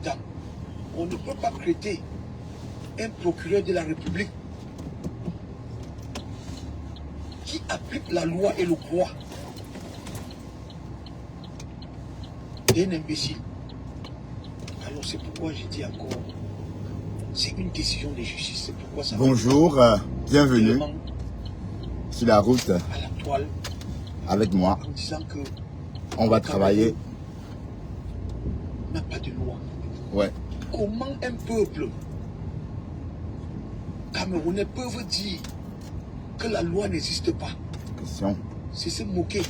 temps. On ne peut pas traiter un procureur de la République qui applique la loi et le droit d'un imbécile. Alors c'est pourquoi j'ai dit encore, c'est une décision de justice. C'est pourquoi ça. Bonjour, bienvenue sur la route à la toile avec moi. en disant que on va travailler. N'a pas de loi. Ouais. Comment un peuple camerounais peuvent dire que la loi n'existe pas? Question. C'est se moquer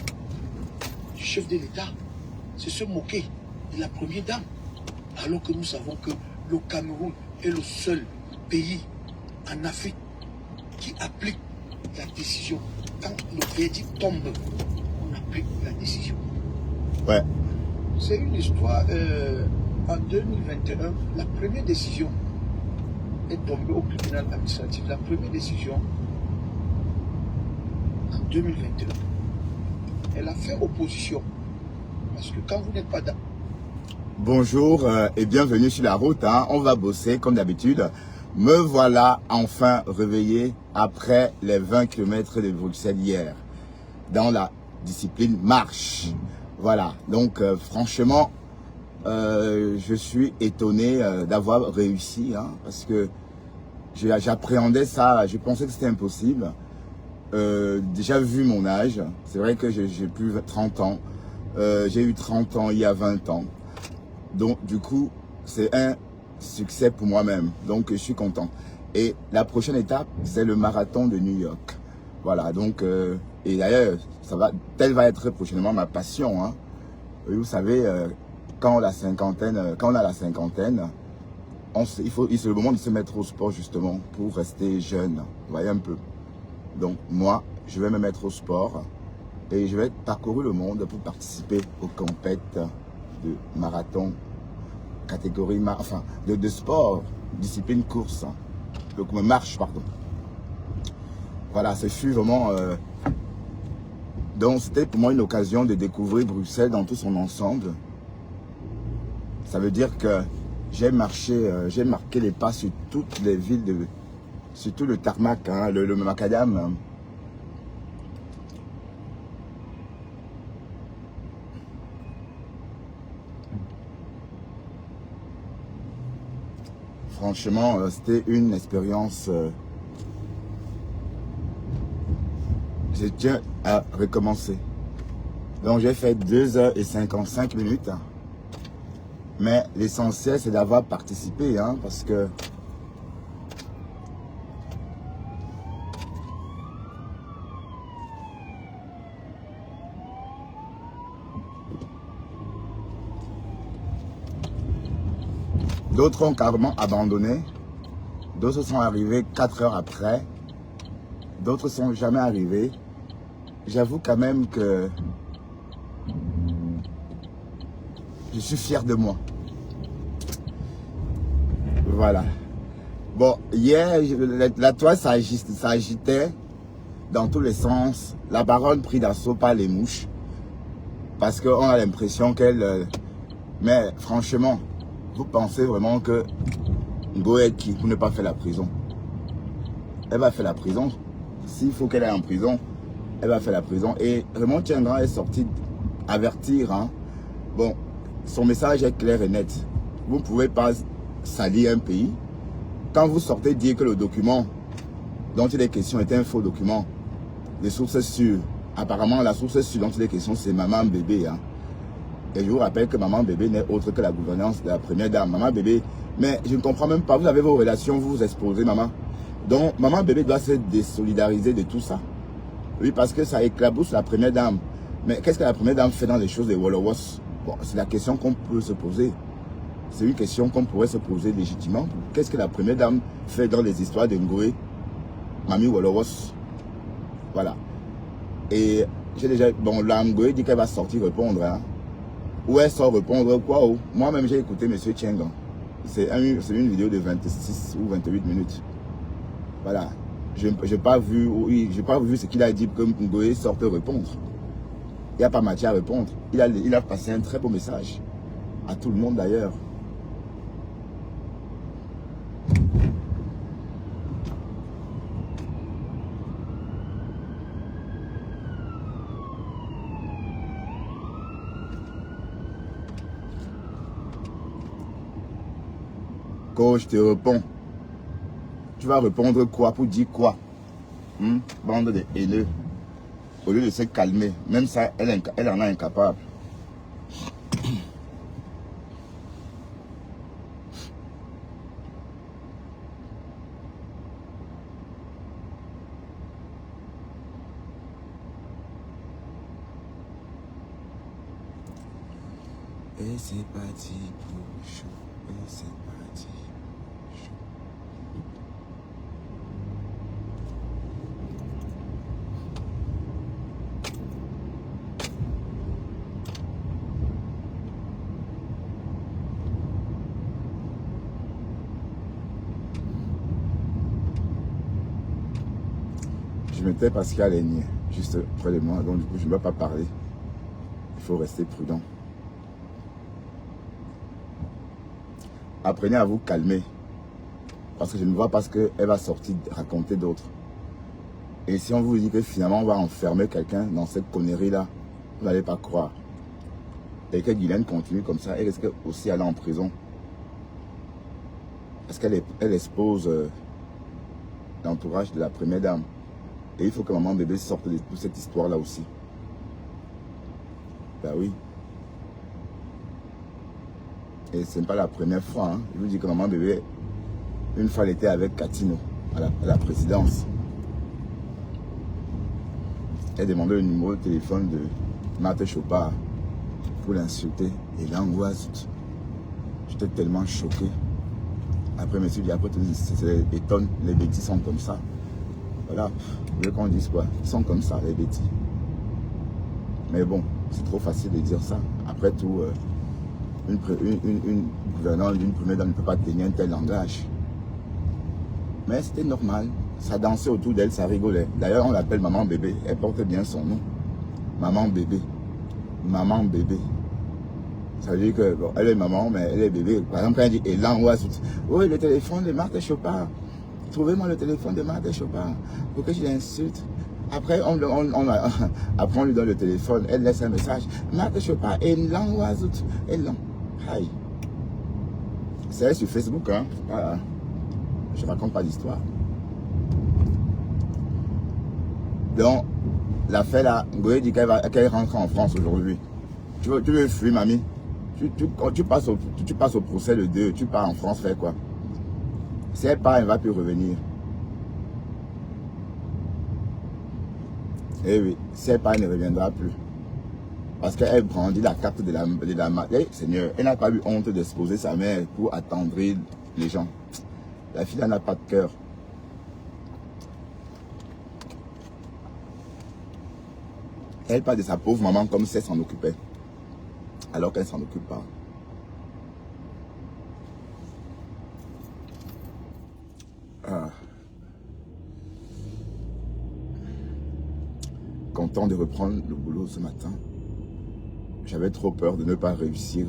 du chef de l'État. C'est se moquer de la première dame. Alors que nous savons que le Cameroun est le seul pays en Afrique qui applique la décision. Quand le verdict tombe, on applique la décision. Ouais. C'est une histoire. En 2021, la première décision est tombée au tribunal administratif. La première décision, en 2021, elle a fait opposition. Parce que quand vous n'êtes pas d'accord. Bonjour et bienvenue sur la route. Hein. On va bosser comme d'habitude. Me voilà enfin réveillé après les 20 km de Bruxelles hier. Dans la discipline marche. Voilà. Donc franchement, je suis étonné d'avoir réussi. Hein, parce que j'appréhendais ça. Je pensais que c'était impossible. Déjà vu mon âge. C'est vrai que j'ai plus 30 ans. J'ai eu 30 ans il y a 20 ans. Donc, du coup, c'est un succès pour moi-même. Donc, je suis content. Et la prochaine étape, c'est le marathon de New York. Voilà. Donc, et d'ailleurs, telle va être prochainement ma passion. Hein. Et vous savez, quand on a la cinquantaine, c'est le moment de se mettre au sport justement pour rester jeune. Vous voyez un peu. Donc, moi, je vais me mettre au sport et je vais parcourir le monde pour participer aux compètes de marathon, catégorie, de sport, discipline course, donc marche, pardon. Voilà, ce fut vraiment... donc c'était pour moi une occasion de découvrir Bruxelles dans tout son ensemble. Ça veut dire que j'ai marché, j'ai marqué les pas sur toutes les villes, sur tout le tarmac, hein, le macadam. Franchement, c'était une expérience. Je tiens à recommencer. Donc, j'ai fait 2h55. Mais l'essentiel, c'est d'avoir participé. Hein, parce que d'autres ont carrément abandonné. D'autres sont arrivés 4 heures après. D'autres sont jamais arrivés. J'avoue quand même que je suis fier de moi. Voilà. Bon, hier, la toile s'agitait dans tous les sens. La baronne prit d'assaut par les mouches. Parce qu'on a l'impression qu'elle... mais franchement, vous pensez vraiment que Ngoé qui pour ne pas faire la prison? Elle va faire la prison. S'il faut qu'elle aille en prison, elle va faire la prison. Et Raymond Tchingran est sorti avertir. Hein. Bon, son message est clair et net. Vous ne pouvez pas salir un pays. Quand vous sortez dire que le document dont il est question est un faux document, des sources sûres. Apparemment, la source sûre dont il est question, c'est Maman Bébé. Hein. Et je vous rappelle que Maman Bébé n'est autre que la gouvernance de la première dame. Maman Bébé, mais je ne comprends même pas. Vous avez vos relations, vous vous exposez, maman. Donc, Maman Bébé doit se désolidariser de tout ça. Oui, parce que ça éclabousse la première dame. Mais qu'est-ce que la première dame fait dans les choses des Wolowos? Bon, c'est la question qu'on peut se poser. C'est une question qu'on pourrait se poser légitimement. Qu'est-ce que la première dame fait dans les histoires de Ngoé, Mamie Wolowos? Voilà. Et j'ai déjà... Bon, la Ngoé dit qu'elle va sortir répondre. Hein. Où elle sort répondre quoi? Oh? Moi-même, j'ai écouté M. Tchingran. C'est une vidéo de 26 ou 28 minutes. Voilà. Je n'ai pas vu ce qu'il a dit que Ngoé sorte répondre. Il n'y a pas matière à répondre. Il a passé un très beau message. À tout le monde d'ailleurs. Coach, je te réponds. Tu vas répondre quoi pour dire quoi? Bande de haineux. Au lieu de se calmer, même ça, elle en est incapable. Et c'est parti pour chaud. Et c'est parti. Je m'étais parce qu'il y a les niais juste près de moi, donc du coup je ne dois pas parler. Il faut rester prudent. Apprenez à vous calmer. Parce que je ne vois pas ce qu'elle va sortir raconter d'autres. Et si on vous dit que finalement on va enfermer quelqu'un dans cette connerie-là, vous n'allez pas croire. Et que Guylaine continue comme ça, elle risque aussi aller en prison. Parce qu'elle expose l'entourage de la première dame. Et il faut que maman bébé sorte de toute cette histoire-là aussi. Ben oui. Et ce n'est pas la première fois. Hein. Je vous dis que maman bébé, une fois elle était avec Katino à la présidence. Elle demandait le numéro de téléphone de Marthe Chopard pour l'insulter. Et l'angoisse, j'étais tellement choqué. Après, je me suis dit, après, c'est étonne, les bêtis sont comme ça. Voilà, vous voulez qu'on dise quoi? Ils sont comme ça, les bêtis. Mais bon, c'est trop facile de dire ça. Après tout, une gouvernante d'une première dame ne peut pas tenir un tel langage. Mais c'était normal. Ça dansait autour d'elle, ça rigolait. D'ailleurs, on l'appelle maman bébé. Elle porte bien son nom. Maman bébé. Maman bébé. Ça veut dire que, bon, elle est maman, mais elle est bébé. Par exemple, quand elle dit Elan, oui, le téléphone de Marthe Chopard. Trouvez-moi le téléphone de Marthe Chopard pour que je l'insulte. Après, après, on lui donne le téléphone. Elle laisse un message. Marthe Chopard, Elan, Elan. Aïe. C'est sur Facebook, hein. Voilà. Je raconte pas d'histoire. Donc, l'affaire là, Goye dit qu'elle rentre en France aujourd'hui. Tu veux fuir, mamie? Tu passes au procès le 2, tu pars en France, faire quoi? Si elle part, elle ne va plus revenir. Eh oui, si elle part, elle ne reviendra plus. Parce qu'elle brandit la carte de la eh, Seigneur, elle n'a pas eu honte d'exposer sa mère pour attendrir les gens. La fille n'a pas de cœur. Elle parle de sa pauvre maman comme si elle s'en occupait. Alors qu'elle ne s'en occupe pas. Ah. Content de reprendre le boulot ce matin. J'avais trop peur de ne pas réussir.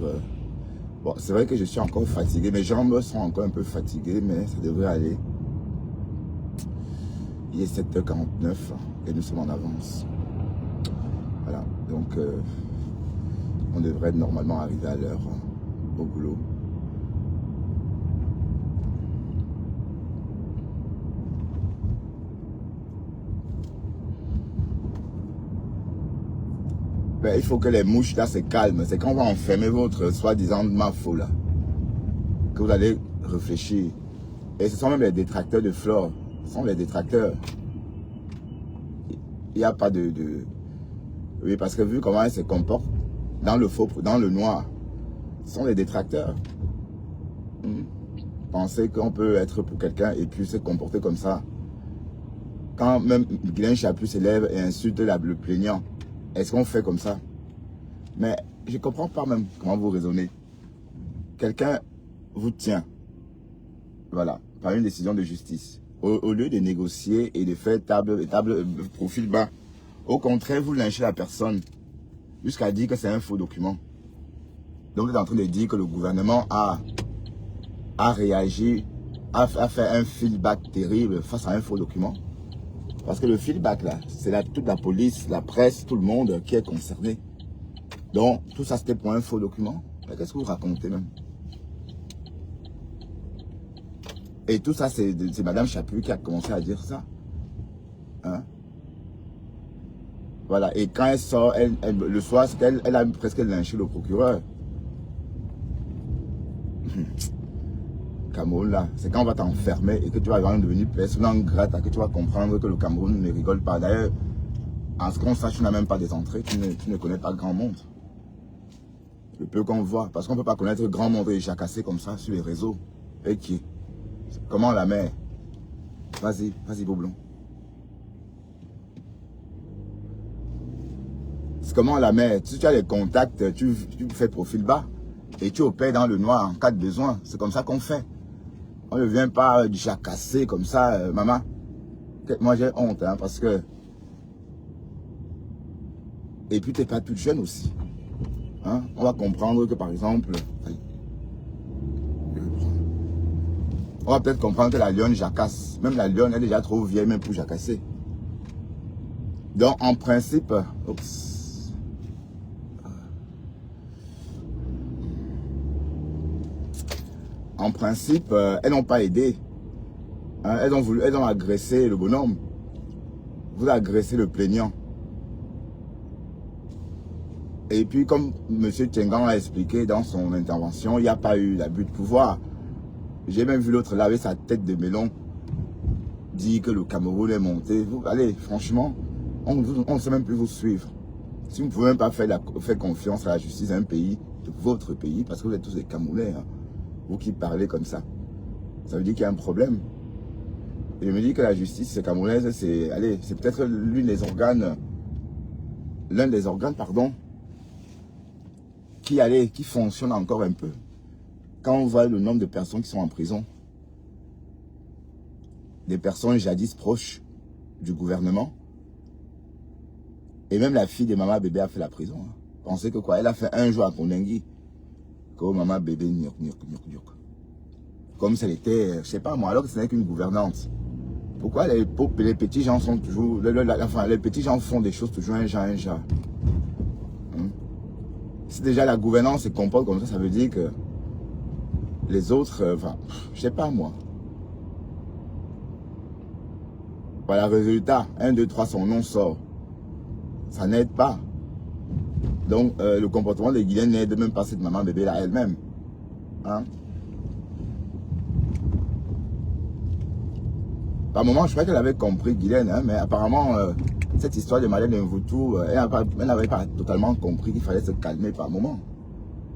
Bon, c'est vrai que je suis encore fatigué. Mes jambes sont encore un peu fatiguées, mais ça devrait aller. Il est 7h49 et nous sommes en avance. Voilà, donc on devrait normalement arriver à l'heure au boulot. Ben, il faut que les mouches là se calment. C'est quand on va enfermer votre soi-disant mafo là que vous allez réfléchir. Et ce sont même les détracteurs de Flore. Ce sont les détracteurs. Il n'y a pas de... Oui, parce que vu comment elle se comporte dans le faux, dans le noir, ce sont les détracteurs. Penser qu'on peut être pour quelqu'un et puis se comporter comme ça. Quand même Guylaine Chaput se lève et insulte le plaignant, est-ce qu'on fait comme ça? Mais je ne comprends pas même comment vous raisonnez. Quelqu'un vous tient, voilà, par une décision de justice. Au lieu de négocier et de faire table profil bas, au contraire, vous lynchez la personne jusqu'à dire que c'est un faux document. Donc, vous êtes en train de dire que le gouvernement a réagi, a fait un feedback terrible face à un faux document. Parce que le feedback, là, c'est toute la police, la presse, tout le monde qui est concerné. Donc, tout ça, c'était pour un faux document. Qu'est-ce que vous racontez même? Et tout ça, c'est Madame Chaput qui a commencé à dire ça. Hein? Voilà. Et quand elle sort, le soir, elle a presque lynché le procureur. Cameroun, là, c'est quand on va t'enfermer et que tu vas vraiment devenir personne grate, que tu vas comprendre que le Cameroun ne rigole pas. D'ailleurs, en ce qu'on sache, tu n'as même pas des entrées, tu ne connais pas grand monde. Le peu qu'on voit, parce qu'on ne peut pas connaître grand monde et jacassé comme ça sur les réseaux. Et qui? Comment la met? Vas-y, Boblon. C'est comment la met? Si tu as les contacts, tu fais profil bas et tu opères dans le noir en cas de besoin. C'est comme ça qu'on fait. On ne vient pas jacasser comme ça, maman. Moi j'ai honte, hein, parce que... Et puis tu n'es pas toute jeune aussi. Hein? On va comprendre que par exemple... On va peut-être comprendre que la lionne jacasse. Même la lionne est déjà trop vieille même pour jacasser. Donc en principe... Oups. En principe, elles n'ont pas aidé. Hein? Elles ont agressé le bonhomme. Vous agressez le plaignant. Et puis, comme M. Tchengan a expliqué dans son intervention, il n'y a pas eu l'abus de pouvoir. J'ai même vu l'autre laver sa tête de melon, dire que le Cameroun est monté. Vous, allez, franchement, on ne sait même plus vous suivre. Si vous ne pouvez même pas faire confiance à la justice d'un pays, de votre pays, parce que vous êtes tous des Camerounais, hein, vous qui parlez comme ça, ça veut dire qu'il y a un problème. Et je me dis que la justice camerounaise, c'est peut-être l'un des organes, qui fonctionne encore un peu. Quand on voit le nombre de personnes qui sont en prison, des personnes jadis proches du gouvernement, et même la fille de Maman Bébé a fait la prison. Hein. Pensez que quoi? Elle a fait un jour à Kondengui. Comme Maman Bébé, comme si elle était, je sais pas moi, alors que ce n'est qu'une gouvernante. Pourquoi les petits gens sont toujours, les petits gens font des choses toujours un genre. Hein? Si déjà la gouvernance se comporte comme ça veut dire que les autres, je sais pas moi. Voilà, résultat, 1, 2, 3, son nom sort. Ça n'aide pas. Donc, le comportement de Guylaine n'aide même pas cette Maman Bébé là elle-même. Hein? Par moment, je croyais qu'elle avait compris Guylaine, hein, mais apparemment, cette histoire de Madeleine Mvoutou, elle n'avait pas totalement compris qu'il fallait se calmer par moment.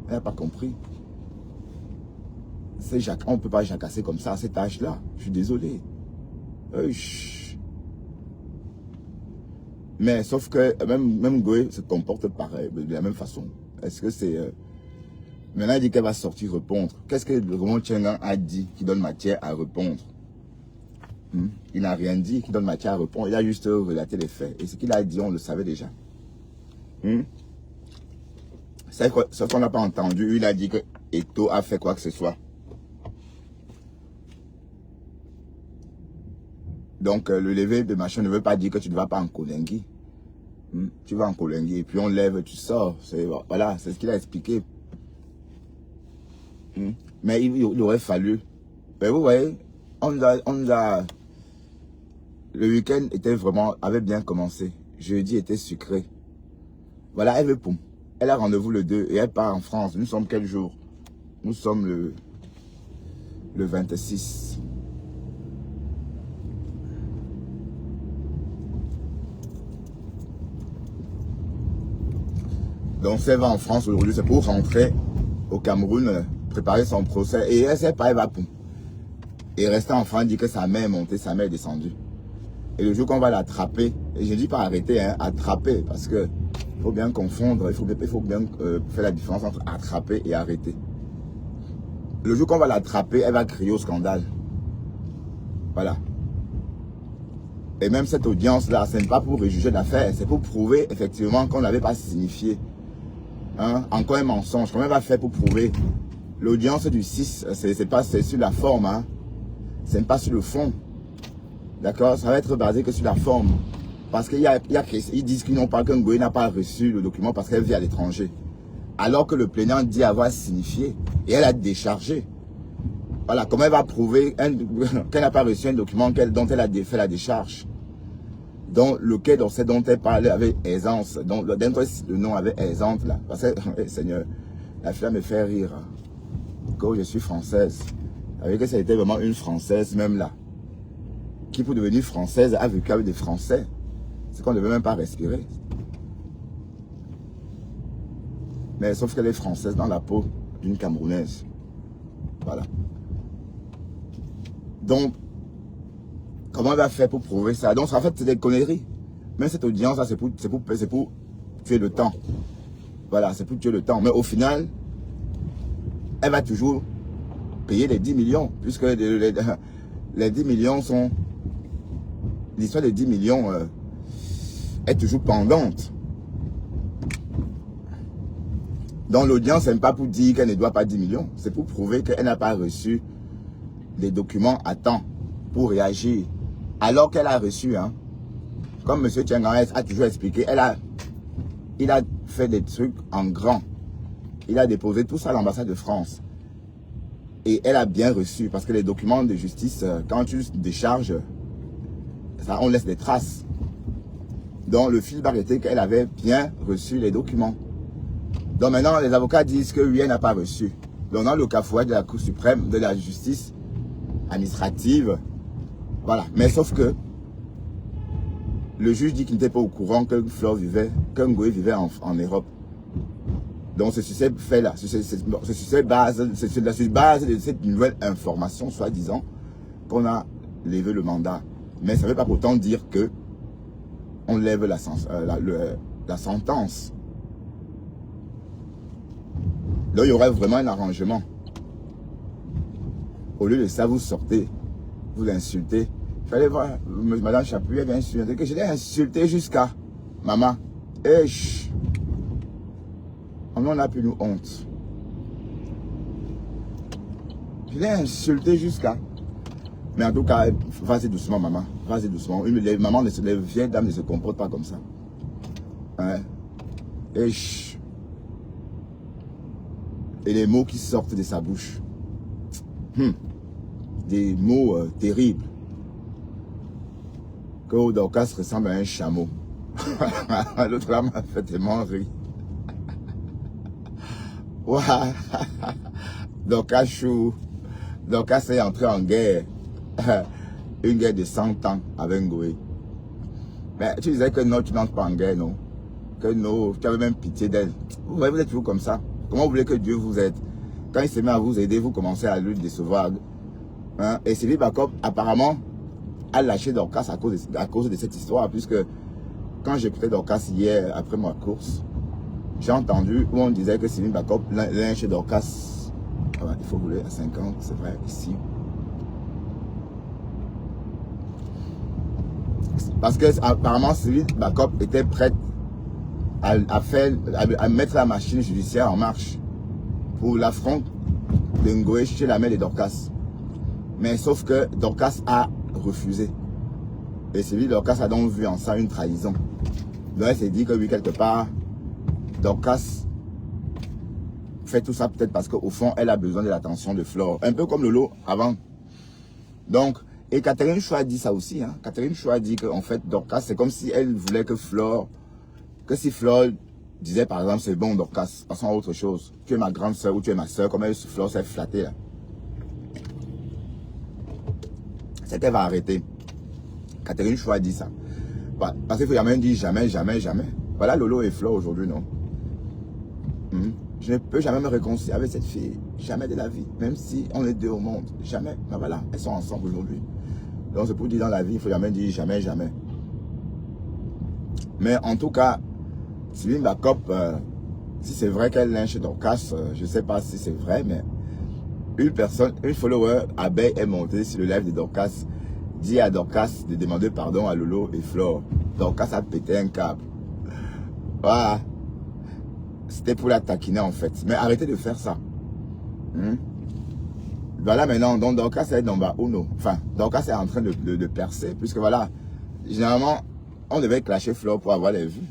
Elle n'a pas compris. On ne peut pas jacasser comme ça à cet âge-là. Je suis désolé. Mais sauf que même Goé se comporte pareil, de la même façon. Est-ce que c'est... Maintenant, il dit qu'elle va sortir répondre. Qu'est-ce que le Raymond Tchengan a dit qui donne matière à répondre? Il n'a rien dit qui donne matière à répondre. Il a juste relaté les faits. Et ce qu'il a dit, on le savait déjà. Sauf qu'on n'a pas entendu. Il a dit que Eto a fait quoi que ce soit. Donc, le lever de machin ne veut pas dire que tu ne vas pas en Kolengui. Tu vas en Kolengui et puis on lève, tu sors. Voilà, c'est ce qu'il a expliqué. Mais il aurait fallu. Mais vous voyez, le week-end avait bien commencé. Jeudi était sucré. Voilà, elle veut poum. Elle a rendez-vous le 2 et elle part en France. Nous sommes quel jour? Nous sommes le 26. Donc, si elle va en France aujourd'hui, c'est pour rentrer au Cameroun, préparer son procès. Et elle sait pas, elle va poum. Et rester en France, dit que sa mère est montée, sa mère est descendue. Et le jour qu'on va l'attraper, et je ne dis pas arrêter, hein, attraper, parce que il faut bien confondre, il faut bien faire la différence entre attraper et arrêter. Le jour qu'on va l'attraper, elle va crier au scandale. Voilà. Et même cette audience-là, ce n'est pas pour réjuger l'affaire, c'est pour prouver effectivement qu'on n'avait pas signifié. Hein? Encore un mensonge. Comment elle va faire pour prouver? L'audience du 6, c'est sur la forme, hein? C'est pas sur le fond. D'accord? Ça va être basé que sur la forme. Parce qu'ils disent qu'ils n'ont pas, qu'un Ngoé n'a pas reçu le document parce qu'elle vit à l'étranger. Alors que le plaignant dit avoir signifié et elle a déchargé. Voilà, comment elle va prouver qu'elle n'a pas reçu un document dont elle a fait la décharge, dont lequel dont elle parlait avec aisance, dont le nom avait aisante là. Parce que, Seigneur, la fille me fait rire. Quand je suis française, avec que ça a été vraiment une française même là, qui pour devenir française a vécu avec des Français, c'est qu'on ne devait même pas respirer. Mais sauf qu'elle est française dans la peau d'une Camerounaise. Voilà. Donc, comment elle va faire pour prouver ça? Donc, en fait, c'est des conneries. Mais cette audience-là, c'est pour tuer le temps. Voilà, c'est pour tuer le temps. Mais au final, elle va toujours payer les 10 millions. Puisque les 10 millions sont... L'histoire des 10 millions est toujours pendante. Donc, l'audience, ce n'est pas pour dire qu'elle ne doit pas 10 millions. C'est pour prouver qu'elle n'a pas reçu des documents à temps pour réagir. Alors qu'elle a reçu, hein, comme M. Tchengares a toujours expliqué, il a fait des trucs en grand. Il a déposé tout ça à l'ambassade de France. Et elle a bien reçu, parce que les documents de justice, quand tu décharges, ça, on laisse des traces. Donc le feedback était qu'elle avait bien reçu les documents. Donc maintenant, les avocats disent que oui, elle n'a pas reçu. Donc dans le cafouet de la Cour suprême, de la justice administrative, voilà. Mais sauf que le juge dit qu'il n'était pas au courant que Flore vivait, que Ngoé vivait en Europe. Donc c'est sur ces faits-là, c'est sur la base de cette nouvelle information, soi-disant, qu'on a levé le mandat. Mais ça ne veut pas pourtant dire que on lève la sentence. Là, il y aurait vraiment un arrangement. Au lieu de ça, vous sortez, vous l'insultez. Il fallait voir, Madame Chapuis avait insulté, que je l'ai insulté jusqu'à maman. Et on a plus nous honte. Je l'ai insulté jusqu'à. Mais en tout cas, vas-y doucement, maman. Vas-y doucement. Les mamans, les vieilles dames ne se comportent pas comme ça. Hein? Et les mots qui sortent de sa bouche. Des mots terribles. Que Dorcas ressemble à un chameau. L'autre là m'a fait tellement rire. Dorcas chou. Dorcas est entré en guerre. Une guerre de 100 ans avec Ngoé. Mais tu disais que non, tu n'entres pas en guerre, non? Que non, tu avais même pitié d'elle. Vous êtes toujours comme ça. Comment vous voulez que Dieu vous aide? Quand il se met à vous aider, vous commencez à lui décevoir. Hein? Et Sylvie Bacop, apparemment, a lâché Dorcas à cause de cette histoire. Puisque quand j'écoutais Dorcas hier, après ma course, j'ai entendu où on disait que Sylvie Bacop l'a chez Dorcas. Voilà, il faut rouler à 50, c'est vrai, ici. Parce que apparemment Sylvie Bacop était prête à mettre la machine judiciaire en marche pour l'affront de Ngoé chez la mère de Dorcas. Mais sauf que Dorcas a refusé. Et Sylvie Dorcas a donc vu en ça une trahison. Donc elle s'est dit que oui, quelque part, Dorcas fait tout ça peut-être parce qu'au fond, elle a besoin de l'attention de Flore. Un peu comme Lolo avant. Donc, et Catherine Chou a dit ça aussi. Hein. Catherine Chou a dit qu'en fait, Dorcas, c'est comme si elle voulait que Flore, que si Flore disait par exemple, c'est bon Dorcas, passons à autre chose. Tu es ma grande soeur ou tu es ma soeur, comme elle, Flore s'est flattée là. C'est qu'elle va arrêter. Catherine Chou a dit ça. Parce qu'il faut jamais dire jamais, jamais, jamais. Voilà Lolo et Flore aujourd'hui, non? Je ne peux jamais me réconcilier avec cette fille. Jamais de la vie. Même si on est deux au monde. Jamais. Mais voilà, elles sont ensemble aujourd'hui. Donc c'est pour dire dans la vie, il faut jamais dire jamais, jamais. Mais en tout cas, Sylvie Bacop, si c'est vrai qu'elle lynche Dorcas, je ne sais pas si c'est vrai, mais une follower abeille est montée sur le live de Dorcas, dit à Dorcas de demander pardon à Lolo et Flore. Dorcas a pété un câble. Voilà. C'était pour la taquiner en fait. Mais arrêtez de faire ça. Voilà maintenant, donc Dorcas est dans Uno. Enfin, Dorcas est en train de percer. Puisque voilà, généralement, on devait clasher Flore pour avoir les vues.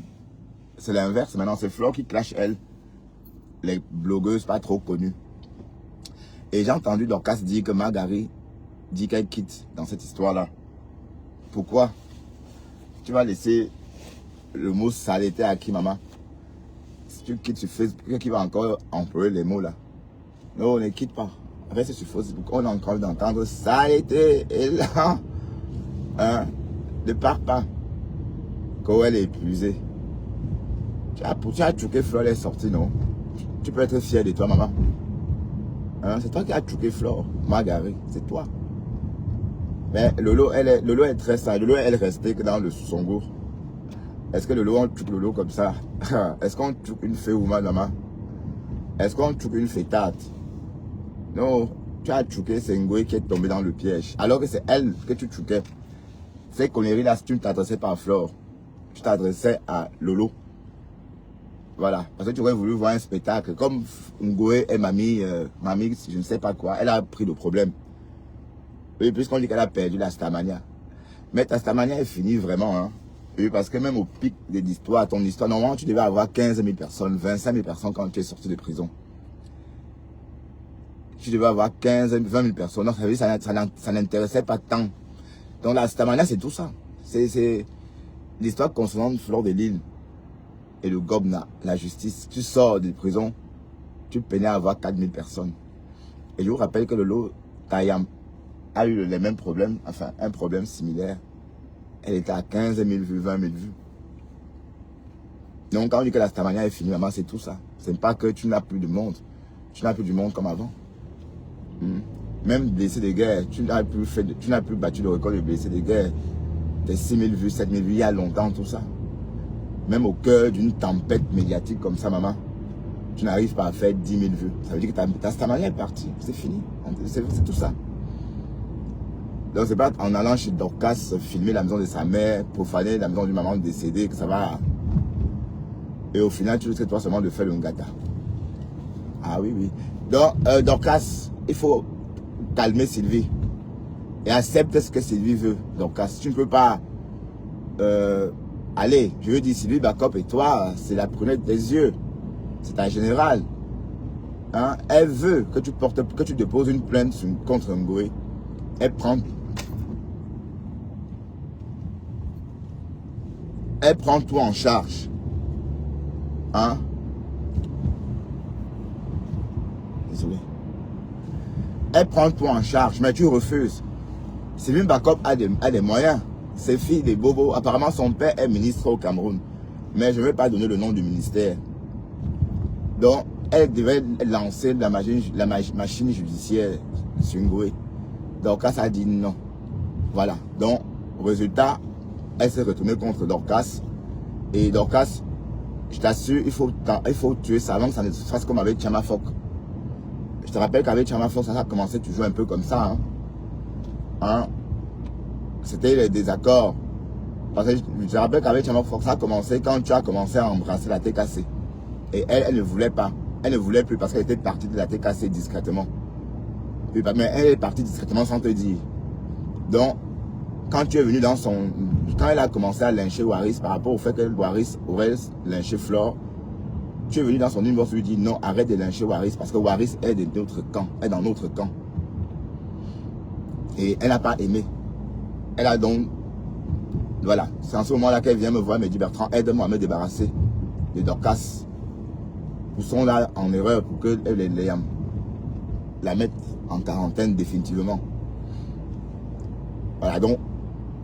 C'est l'inverse maintenant, c'est Flore qui clash elle. Les blogueuses pas trop connues. Et j'ai entendu Dorcas dire que Margari dit qu'elle quitte dans cette histoire-là. Pourquoi? Tu vas laisser le mot saleté à qui, maman? Si tu quittes sur Facebook, qui va encore employer les mots là? Non, on ne quitte pas. Reste sur Facebook, on a encore d'entendre saleté. Et là, hein, ne pars pas. Quand elle est épuisée. Tu as choqué Flore, elle est sortie, non? Tu peux être fier de toi, maman. Hein, c'est toi qui as choqué Flore, Margari, c'est toi. Mais Lolo, Lolo est très sage. Lolo, elle est restée que dans le Songo. Est-ce que Lolo, on choque Lolo comme ça? Est-ce qu'on choque une fée ou maman? Est-ce qu'on choque une fêtade? Non, tu as choqué Sengoé qui est tombé dans le piège. Alors que c'est elle que tu choquais. Ces conneries-là, si tu ne t'adressais pas à Flore, tu t'adressais à Lolo. Voilà. Parce que tu aurais voulu voir un spectacle. Comme Ngoé et mamie, je ne sais pas quoi, elle a pris le problème. Oui, puisqu'on dit qu'elle a perdu la Stamania. Mais ta Stamania est finie vraiment. Hein. Oui, parce que même au pic de l'histoire, ton histoire, normalement, tu devais avoir 15 000 personnes, 25 000 personnes quand tu es sorti de prison. Tu devais avoir 15 000, 20 000 personnes. Donc, ça n'intéressait pas tant. Donc, la Stamania, c'est tout ça. C'est l'histoire concernant Flore de Lille et le Gobna, la justice. Tu sors de prison, tu peinais à avoir 4 000 personnes. Et je vous rappelle que le lot Tayam a eu les mêmes problèmes, enfin, un problème similaire. Elle était à 15 000 vues, 20 000 vues. Donc, quand on dit que la Stamania est finie, maman, c'est tout ça. C'est pas que tu n'as plus de monde. Tu n'as plus du monde comme avant. Même blessé de guerre, tu n'as plus battu le record de blessé de guerre. Tes 6 000 vues, 7 000 vues, il y a longtemps, tout ça. Même au cœur d'une tempête médiatique comme ça, maman, tu n'arrives pas à faire 10 000 vues. Ça veut dire que ta Stamania est partie. C'est fini. C'est tout ça. Donc, c'est pas en allant chez Dorcas filmer la maison de sa mère, profaner la maison du maman décédée, que ça va. Et au final, tu risques toi seulement de faire le ngata. Ah oui, oui. Donc, Dorcas, il faut calmer Sylvie. Et accepter ce que Sylvie veut. Dorcas, tu ne peux pas. Allez, je veux dire, Sylvie Bakop et toi, c'est la prunette des yeux. C'est ta générale. Hein? Elle veut que tu déposes une plainte contre Ngoé. Elle prend tout en charge. Hein? Désolé. Elle prend tout en charge, mais tu refuses. Sylvie Bakop a des moyens. Ses filles, des bobos. Apparemment, son père est ministre au Cameroun. Mais je ne vais pas donner le nom du ministère. Donc, elle devait lancer la machine judiciaire sur Ngoé. Dorcas a dit non. Voilà. Donc, résultat, elle s'est retournée contre Dorcas. Et Dorcas, je t'assure, il faut tuer ça avant que ça ne se fasse comme avec Chama Fok. Je te rappelle qu'avec Chama Fok, ça a commencé toujours un peu comme ça. Hein? C'était les désaccords. Parce que je te rappelle qu'avec Chama Fok, ça a commencé quand tu as commencé à embrasser la TKC. Et elle ne voulait pas. Elle ne voulait plus parce qu'elle était partie de la TKC discrètement. Mais elle est partie discrètement sans te dire. Donc, quand tu es venu dans son... Quand elle a commencé à lyncher Waris par rapport au fait que Waris aurait lynché Flore, tu es venu dans son inbox lui dire non, arrête de lyncher Waris parce que Waris est de notre camp, est dans notre camp. Et elle n'a pas aimé. Elle a donc... Voilà, c'est en ce moment-là qu'elle vient me voir et me dit Bertrand, aide-moi à me débarrasser de Dorcas. Ils sont là en erreur pour que la mettre en quarantaine définitivement. Voilà, donc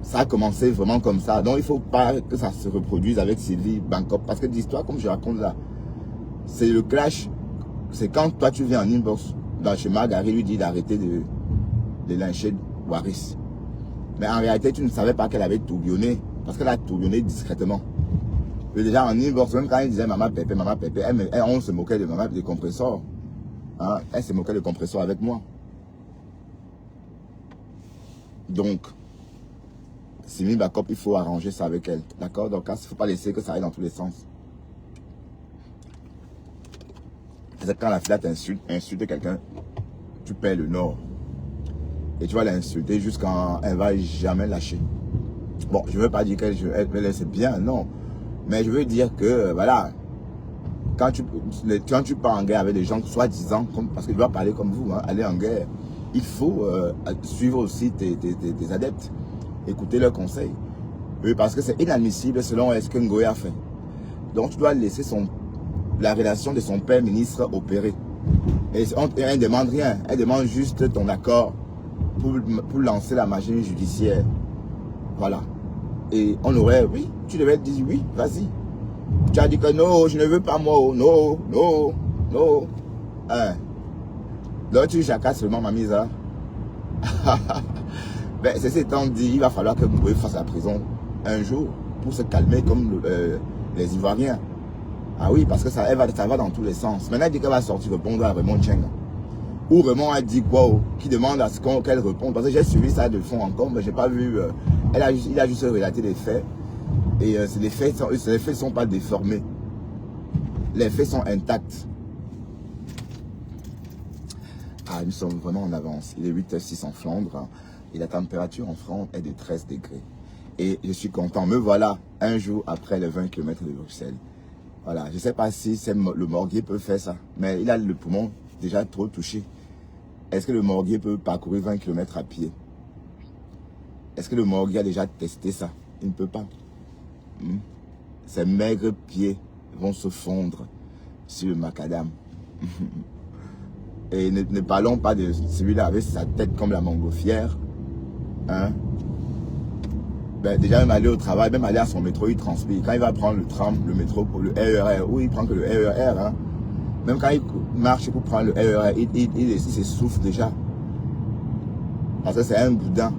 ça a commencé vraiment comme ça. Donc il ne faut pas que ça se reproduise avec Sylvie Bakop. Parce que l'histoire, comme je raconte là, c'est le clash. C'est quand toi tu viens en inbox chez Margari, lui dit d'arrêter de lyncher Waris. Mais en réalité, tu ne savais pas qu'elle avait tourbillonné. Parce qu'elle a tourbillonné discrètement. Et déjà en inbox, même quand elle disait maman Pépé, on se moquait de maman de compresseur. Hein? Elle se moquait de compresseur avec moi. Donc, Sylvie Bakop, il faut arranger ça avec elle. D'accord? Donc, il ne faut pas laisser que ça aille dans tous les sens. C'est quand la fille insulte quelqu'un, tu perds le nord. Et tu vas l'insulter jusqu'à elle ne va jamais lâcher. Bon, je ne veux pas dire qu'elle laisse bien, non. Mais je veux dire que, voilà, quand tu pars en guerre avec des gens soi-disant, parce qu'il doit parler comme vous, hein, aller en guerre, il faut suivre aussi tes adeptes, écouter leurs conseils. Oui, parce que c'est inadmissible selon ce que Ngoé a fait. Donc tu dois laisser la relation de son père ministre opérer. Et elle ne demande rien, elle demande juste ton accord pour lancer la machine judiciaire. Voilà. Et on aurait, oui, tu devais dire oui, vas-y. Tu as dit que non, je ne veux pas moi, non, non, non. Hein. Donc tu jacasses seulement ma mise. Hein? Ben, c'est étant dit, il va falloir que Ngoé fasse la prison un jour pour se calmer comme les Ivoiriens. Ah oui, parce que ça va dans tous les sens. Maintenant, elle dit qu'elle va sortir répondre à Raymond Cheng. Ou Raymond a dit quoi, qui demande à ce qu'elle réponde. Parce que j'ai suivi ça de fond encore, mais j'ai pas vu. Il a juste relaté les faits. Et les faits ne sont pas déformés. Les faits sont intacts. Ah, nous sommes vraiment en avance. Il est 8h06 en Flandre. Et la température en France est de 13 degrés. Et je suis content. Me voilà un jour après les 20 km de Bruxelles. Voilà, je ne sais pas si le morguier peut faire ça. Mais il a le poumon déjà trop touché. Est-ce que le morguier peut parcourir 20 km à pied? Est-ce que le morguier a déjà testé ça? Il ne peut pas. Ses maigres pieds vont se fondre sur le macadam. Et ne parlons pas de celui-là avec sa tête comme la montgolfière. Hein? Ben, déjà, même aller au travail, même aller à son métro, il transpire. Quand il va prendre le tram, le métro, le RER, oui, il prend que le RER. Hein? Même quand il marche pour prendre le RER, il s'essouffle déjà. Parce que c'est un boudin.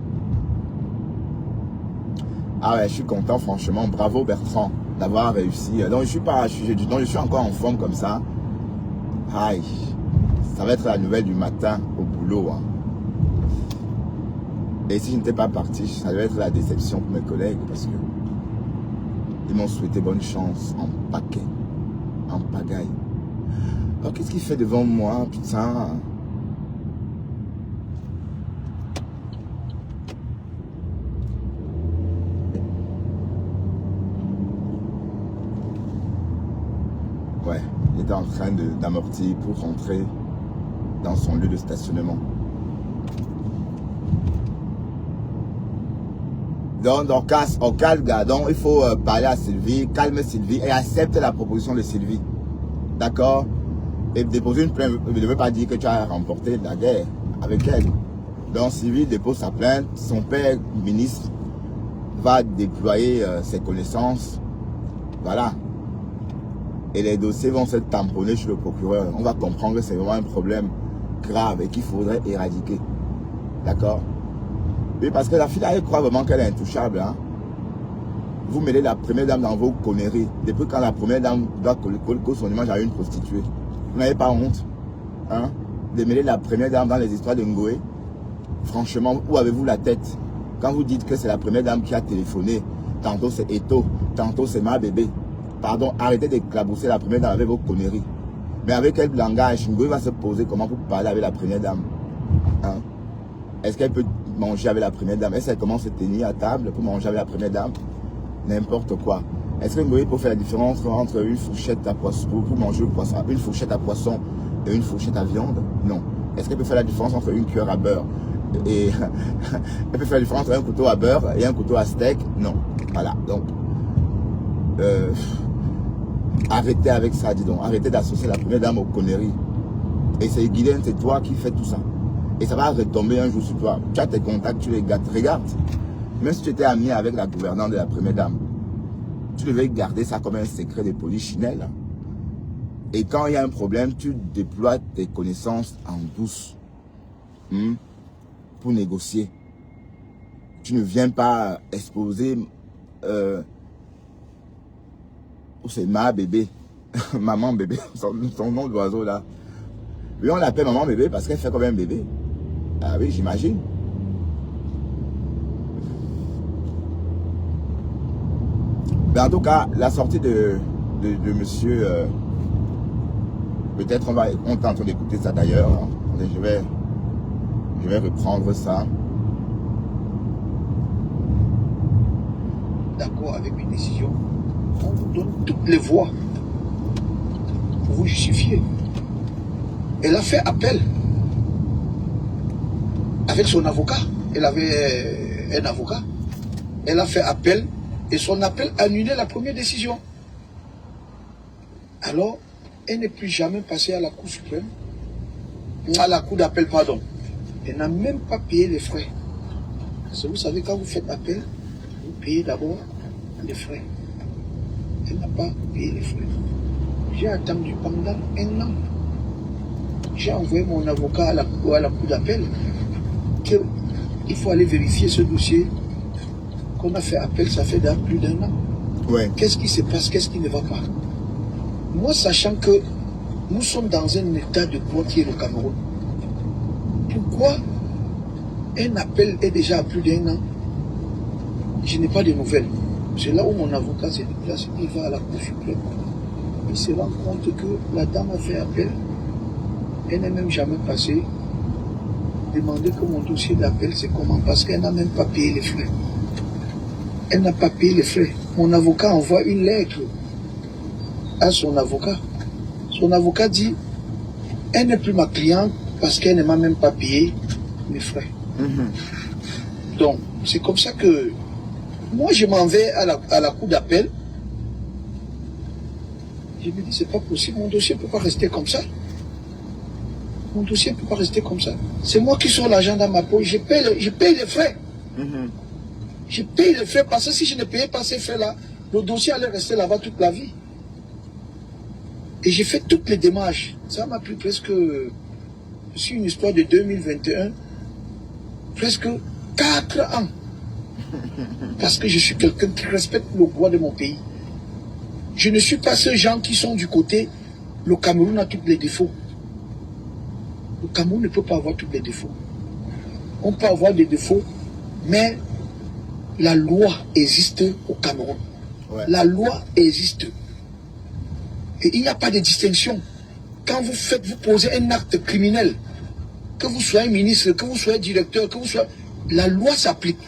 Ah ouais, je suis content, franchement. Bravo Bertrand d'avoir réussi. Donc je suis encore en forme comme ça. Aïe, ça va être la nouvelle du matin au boulot. Hein. Et si je n'étais pas parti, ça devait être la déception pour mes collègues parce que ils m'ont souhaité bonne chance en paquet, en pagaille. Alors qu'est-ce qu'il fait devant moi, putain? Ouais, il était en train d'amortir pour rentrer dans son lieu de stationnement. Donc calme, donc il faut parler à Sylvie, calme Sylvie et accepte la proposition de Sylvie. D'accord? Et déposer une plainte ne veut pas dire que tu as remporté la guerre avec elle. Donc Sylvie dépose sa plainte, son père ministre va déployer ses connaissances. Voilà. Et les dossiers vont se tamponner chez le procureur. On va comprendre que c'est vraiment un problème grave et qu'il faudrait éradiquer. D'accord? Oui, parce que la fille, elle croit vraiment qu'elle est intouchable. Hein? Vous mêlez la première dame dans vos conneries. Depuis quand la première dame doit coller son image à une prostituée. Vous n'avez pas honte hein, de mêler la première dame dans les histoires de Ngoé. Franchement, où avez-vous la tête? Quand vous dites que c'est la première dame qui a téléphoné, tantôt c'est Eto, tantôt c'est ma bébé. Pardon, arrêtez d'éclabousser la première dame avec vos conneries. Mais avec quel langage Ngoé va se poser comment pour parler avec la première dame hein? Est-ce qu'elle peut manger avec la première dame? Est-ce qu'elle commence à se tenir à table pour manger avec la première dame? N'importe quoi. Est-ce que Ngoé peut faire la différence entre une fourchette à poisson pour manger le poisson, une fourchette à poisson et une fourchette à viande? Non. Est-ce qu'elle peut faire la différence entre une cuillère à beurre et elle peut faire la différence entre un couteau à beurre et un couteau à steak? Non. Voilà. Donc arrêtez avec ça, dis donc. Arrêtez d'associer la première dame aux conneries. Et c'est Guylaine, c'est toi qui fais tout ça. Et ça va retomber un jour sur toi. Tu as tes contacts, tu les gâtes. Regarde. Même si tu étais ami avec la gouvernante de la première dame, tu devais garder ça comme un secret de polichinelle. Et quand il y a un problème, tu déploies tes connaissances en douce pour négocier. Tu ne viens pas exposer c'est ma bébé, maman bébé, son nom d'oiseau là. Oui, on l'appelle maman bébé parce qu'elle fait comme un bébé. Ah oui, j'imagine. Mais en tout cas, la sortie de monsieur, peut-être on est en train d'écouter ça d'ailleurs. Hein. Je vais reprendre ça. D'accord avec une décision, on vous donne toutes les voies pour vous justifier. Elle a fait appel avec son avocat. Elle avait un avocat. Elle a fait appel et son appel a annulé la première décision. Alors, elle n'est plus jamais passée à la Cour suprême, à la Cour d'appel, pardon. Elle n'a même pas payé les frais. Parce que vous savez, quand vous faites appel, vous payez d'abord les frais. Elle n'a pas payé les frais. J'ai attendu pendant un an. J'ai envoyé mon avocat à la Cour d'appel qu'il faut aller vérifier ce dossier qu'on a fait appel, ça fait plus d'un an. Ouais. Qu'est-ce qui se passe? Qu'est-ce qui ne va pas? Moi, sachant que nous sommes dans un état de droit qui est le Cameroun, pourquoi un appel est déjà à plus d'un an? Je n'ai pas de nouvelles. C'est là où mon avocat s'est déplacé, il va à la Cour suprême. Il se rend compte que la dame a fait appel, elle n'est même jamais passée. Demander que mon dossier d'appel, c'est comment? Parce qu'elle n'a même pas payé les frais. Elle n'a pas payé les frais. Mon avocat envoie une lettre à son avocat. Son avocat dit, elle n'est plus ma cliente parce qu'elle ne m'a même pas payé mes frais. Donc, c'est comme ça que moi, je m'en vais à la Cour d'appel. Je me dis, c'est pas possible, mon dossier ne peut pas rester comme ça. Mon dossier ne peut pas rester comme ça. C'est moi qui sors l'argent dans ma poche, je paye les frais. Je paye les frais parce que si je ne payais pas ces frais-là, le dossier allait rester là-bas toute la vie. Et j'ai fait toutes les démarches. Ça m'a pris presque, c'est une histoire de 2021, presque 4 ans. Parce que je suis quelqu'un qui respecte le droit de mon pays. Je ne suis pas ceux gens qui sont du côté, le Cameroun a tous les défauts. Le Cameroun ne peut pas avoir tous les défauts. On peut avoir des défauts, mais la loi existe au Cameroun. Ouais. La loi existe. Et il n'y a pas de distinction. Quand vous posez un acte criminel, que vous soyez ministre, que vous soyez directeur, que vous soyez... La loi s'applique.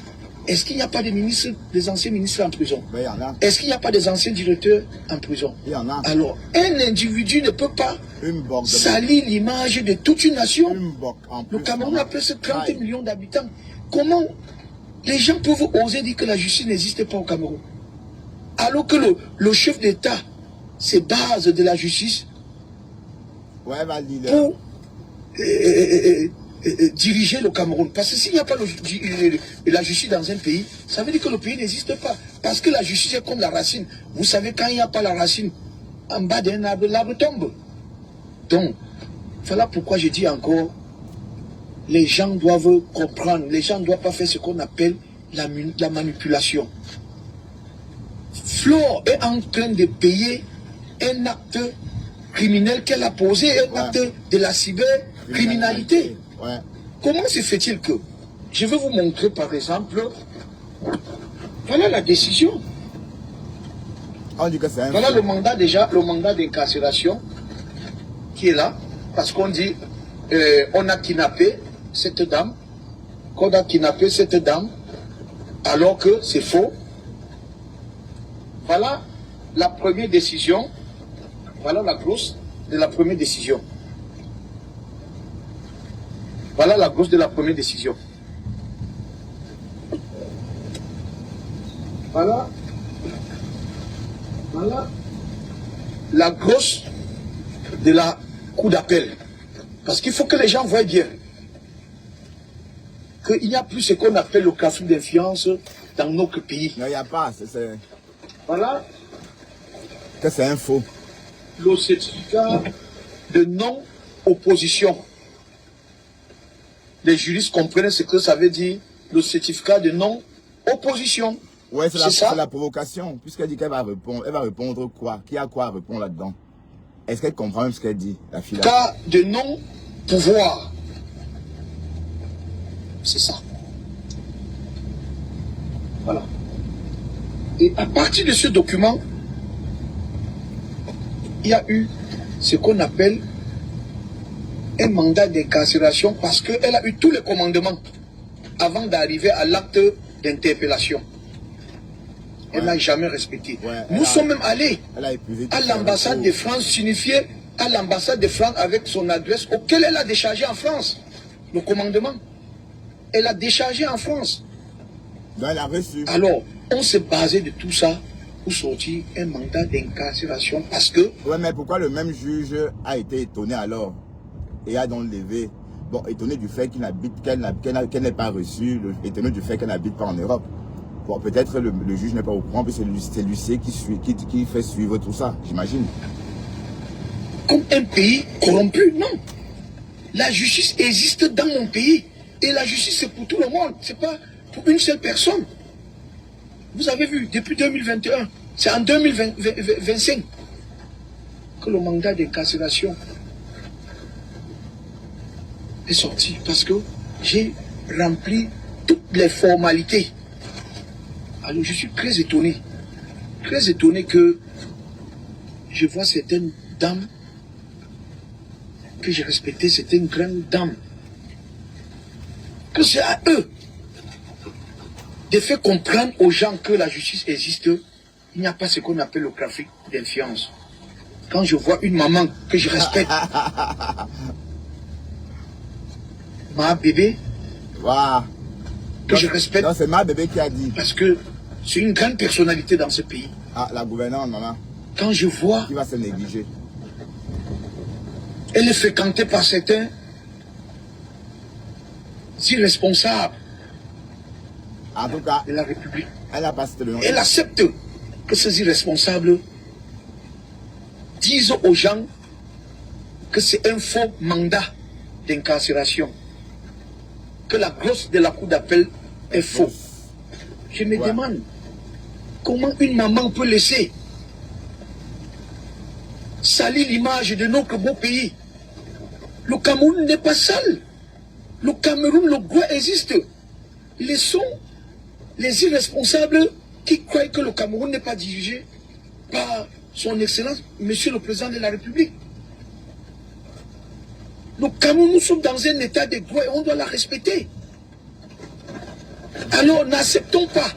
Est-ce qu'il n'y a pas de ministres, des anciens ministres en prison? Il y en a. Est-ce qu'il n'y a pas des anciens directeurs en prison? Il y en a. Alors, un individu ne peut pas salir l'image de toute une nation. Le Cameroun a presque 30 millions d'habitants. Comment les gens peuvent oser dire que la justice n'existe pas au Cameroun? Alors que le chef d'État se base de la justice pour diriger le Cameroun. Parce que s'il n'y a pas la justice dans un pays, ça veut dire que le pays n'existe pas. Parce que la justice est comme la racine. Vous savez, quand il n'y a pas la racine, en bas d'un arbre, l'arbre tombe. Donc, voilà pourquoi je dis encore, les gens doivent comprendre, les gens ne doivent pas faire ce qu'on appelle la manipulation. Flore est en train de payer un acte criminel qu'elle a posé, un acte de la cybercriminalité. Ouais. Comment se fait-il que... Je vais vous montrer par exemple... Voilà la décision. On dit que c'est un voilà le mandat déjà, le mandat d'incarcération qui est là. Parce qu'on dit, on a kidnappé cette dame. Qu'on a kidnappé cette dame alors que c'est faux. Voilà la première décision. Voilà la grosse de la première décision. Voilà la grosse de la première décision. Voilà. Voilà la grosse de la Cour d'appel. Parce qu'il faut que les gens voient bien qu'il n'y a plus ce qu'on appelle le trafic d'influence dans notre pays. Non, il n'y a pas. Voilà. Que c'est un faux. Le certificat de non-opposition. Les juristes comprennent ce que ça veut dire, le certificat de non-opposition. Ouais, c'est la provocation. Puisqu'elle dit qu'elle va répondre, elle va répondre quoi? Qui a quoi à répondre là-dedans? Est-ce qu'elle comprend même ce qu'elle dit, la fille? Cas de non-pouvoir. C'est ça. Voilà. Et à partir de ce document, il y a eu ce qu'on appelle un mandat d'incarcération parce qu'elle a eu tous les commandements avant d'arriver à l'acte d'interpellation. Elle n'a jamais respecté. Nous sommes même allés à l'ambassade de France signifier à l'ambassade de France avec son adresse auquel elle a déchargé en France. Le commandement. Elle a déchargé en France. Donc elle a reçu. Alors, on s'est basé de tout ça pour sortir un mandat d'incarcération parce que... Ouais, mais pourquoi le même juge a été étonné alors et a donc levé, bon, étonné du fait qu'elle n'ait pas reçu, étonné du fait qu'elle n'habite pas en Europe. Bon, peut-être le juge n'est pas au courant, puis c'est l'huissier qui fait suivre tout ça, j'imagine. Comme un pays corrompu, non. La justice existe dans mon pays. Et la justice, c'est pour tout le monde. C'est pas pour une seule personne. Vous avez vu, depuis 2021, c'est en 2025 que le mandat d'incarcération est sorti. Parce que j'ai rempli toutes les formalités. Alors je suis très étonné que je vois certaines dames que j'ai respectées, certaines grandes dames, que c'est à eux de faire comprendre aux gens que la justice existe. Il n'y a pas ce qu'on appelle le trafic d'influence. Quand je vois une maman que je respecte, ma bébé, Waouh. que je respecte, Non, c'est ma bébé qui a dit. parce que c'est une grande personnalité dans ce pays. Ah, la gouvernante, maman, Quand je vois, qui va se négliger. elle est fréquentée par certains irresponsables En tout cas, de la République. elle a pas cité le nom. Elle accepte que ces irresponsables disent aux gens que c'est un faux mandat d'incarcération, que la grosse de la cour d'appel est faux. Je me demande comment une maman peut laisser salir l'image de notre beau pays. Le Cameroun n'est pas sale. Le Cameroun, le droit existe. Laissons les irresponsables qui croient que le Cameroun n'est pas dirigé par son Excellence, Monsieur le Président de la République. Le Cameroun, nous sommes dans un état de droit et on doit la respecter. Alors n'acceptons pas.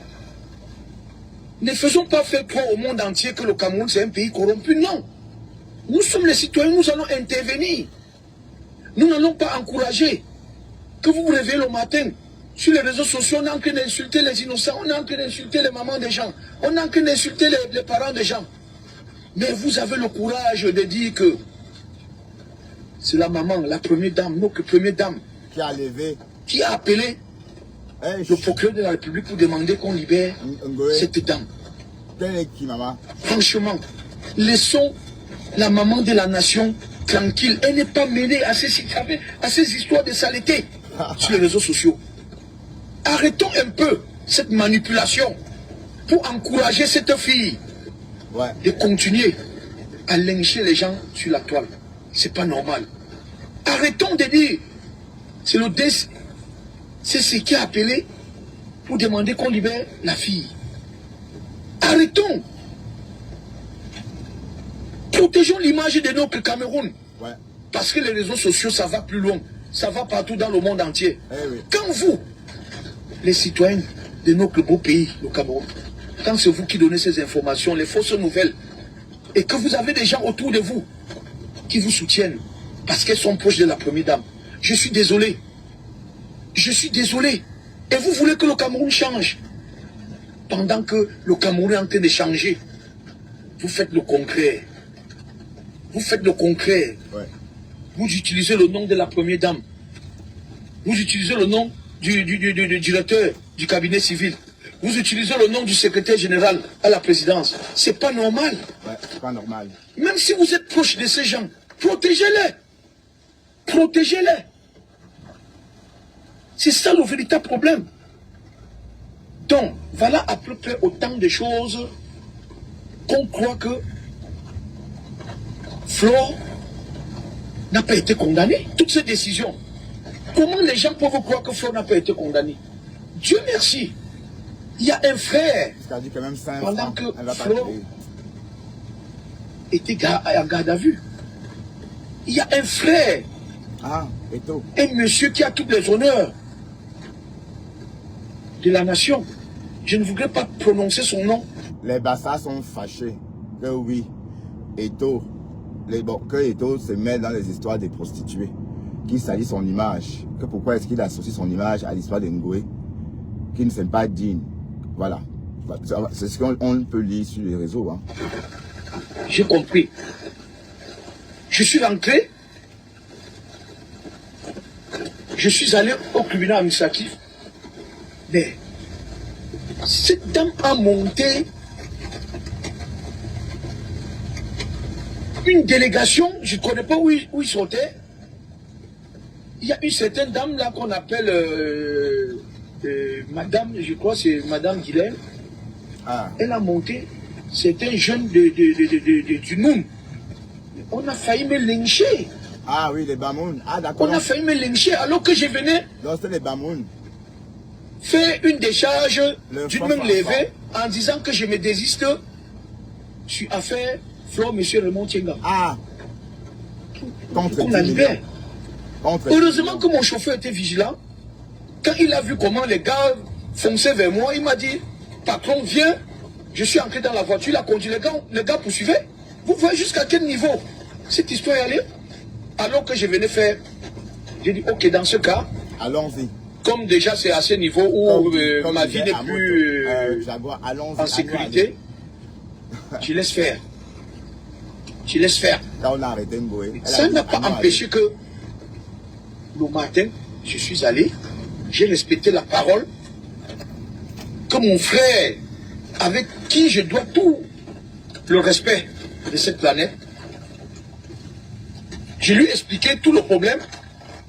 Ne faisons pas faire croire au monde entier que le Cameroun c'est un pays corrompu. Non. Nous sommes les citoyens, nous allons intervenir. Nous n'allons pas encourager que vous vous réveillez le matin. Sur les réseaux sociaux, on est en train d'insulter les innocents, on est en train d'insulter les mamans des gens, on est en train d'insulter les parents des gens. Mais vous avez le courage de dire que c'est la maman, la première dame, notre première dame, Qui a levé. qui a appelé le procureur de la République pour demander qu'on libère cette dame. Quelle est qui, maman? Franchement, laissons la maman de la nation tranquille. Elle n'est pas mêlée à ces histoires de saleté sur les réseaux sociaux. Arrêtons un peu cette manipulation pour encourager cette fille de continuer à lyncher les gens sur la toile. C'est pas normal. Arrêtons de dire, c'est le DC, c'est ce qui a appelé pour demander qu'on libère la fille. Arrêtons. Protégeons l'image de notre Cameroun. Parce que les réseaux sociaux, ça va plus loin. Ça va partout dans le monde entier. Quand vous, les citoyens de notre beau pays, le Cameroun, quand c'est vous qui donnez ces informations, les fausses nouvelles, et que vous avez des gens autour de vous qui vous soutiennent, parce qu'elles sont proches de la première dame, je suis désolé. Je suis désolé. Et vous voulez que le Cameroun change. Pendant que le Cameroun est en train de changer, vous faites le concret. Vous faites le concret. Vous utilisez le nom de la première dame. Vous utilisez le nom du directeur du cabinet civil. Vous utilisez le nom du secrétaire général à la présidence. C'est pas normal. C'est pas normal. Même si vous êtes proche de ces gens, protégez-les. Protégez-les. C'est ça le véritable problème. Donc, voilà à peu près autant de choses qu'on croit que Flore n'a pas été condamné. Toutes ces décisions. Comment les gens peuvent croire que Flore n'a pas été condamné? Dieu merci. Il y a un frère. Pendant que Flore était en garde à vue. Il y a un frère. Un monsieur qui a tous les honneurs de la nation. Je ne voudrais pas prononcer son nom. Les Bassas sont fâchés. Que oui, Eto que Eto'o se met dans les histoires des prostituées, qui salit son image, que pourquoi est-ce qu'il associe son image à l'histoire d'Ngoué, qui ne sont pas dignes. Voilà. C'est ce qu'on peut lire sur les réseaux. Hein. J'ai compris. Je suis rentré. Je suis allé au tribunal administratif. Mais cette dame a monté une délégation. Je ne connais pas où ils sortaient. Il y a une certaine dame là qu'on appelle Madame, je crois c'est Madame Guilhem. Ah. Elle a monté, c'est un jeune du Noun. On a failli me lyncher. Ah oui, les Bamoun. Ah d'accord. On a failli me lyncher alors que je venais. Non, c'est les Bamoun. Faire une décharge d'une main levée en disant que je me désiste sur affaire Flore M. Raymond Tienga. Ah. Contre la libère. Heureusement que mon chauffeur était vigilant. Quand il a vu comment les gars fonçaient vers moi, il m'a dit, patron, viens. Je suis entré dans la voiture, il a conduit les gars poursuivaient. Vous voyez jusqu'à quel niveau cette histoire est allée? Alors que je venais faire, j'ai dit, ok, dans ce cas, allons-y. Comme déjà c'est à ce niveau où ma vie n'est plus en sécurité, tu laisses faire. Tu laisses faire. Quand on a arrêté Ngoué, ça n'a pas empêché que le matin, je suis allé, j'ai respecté la parole que mon frère, avec qui je dois tout le respect de cette planète, je lui ai expliqué tout le problème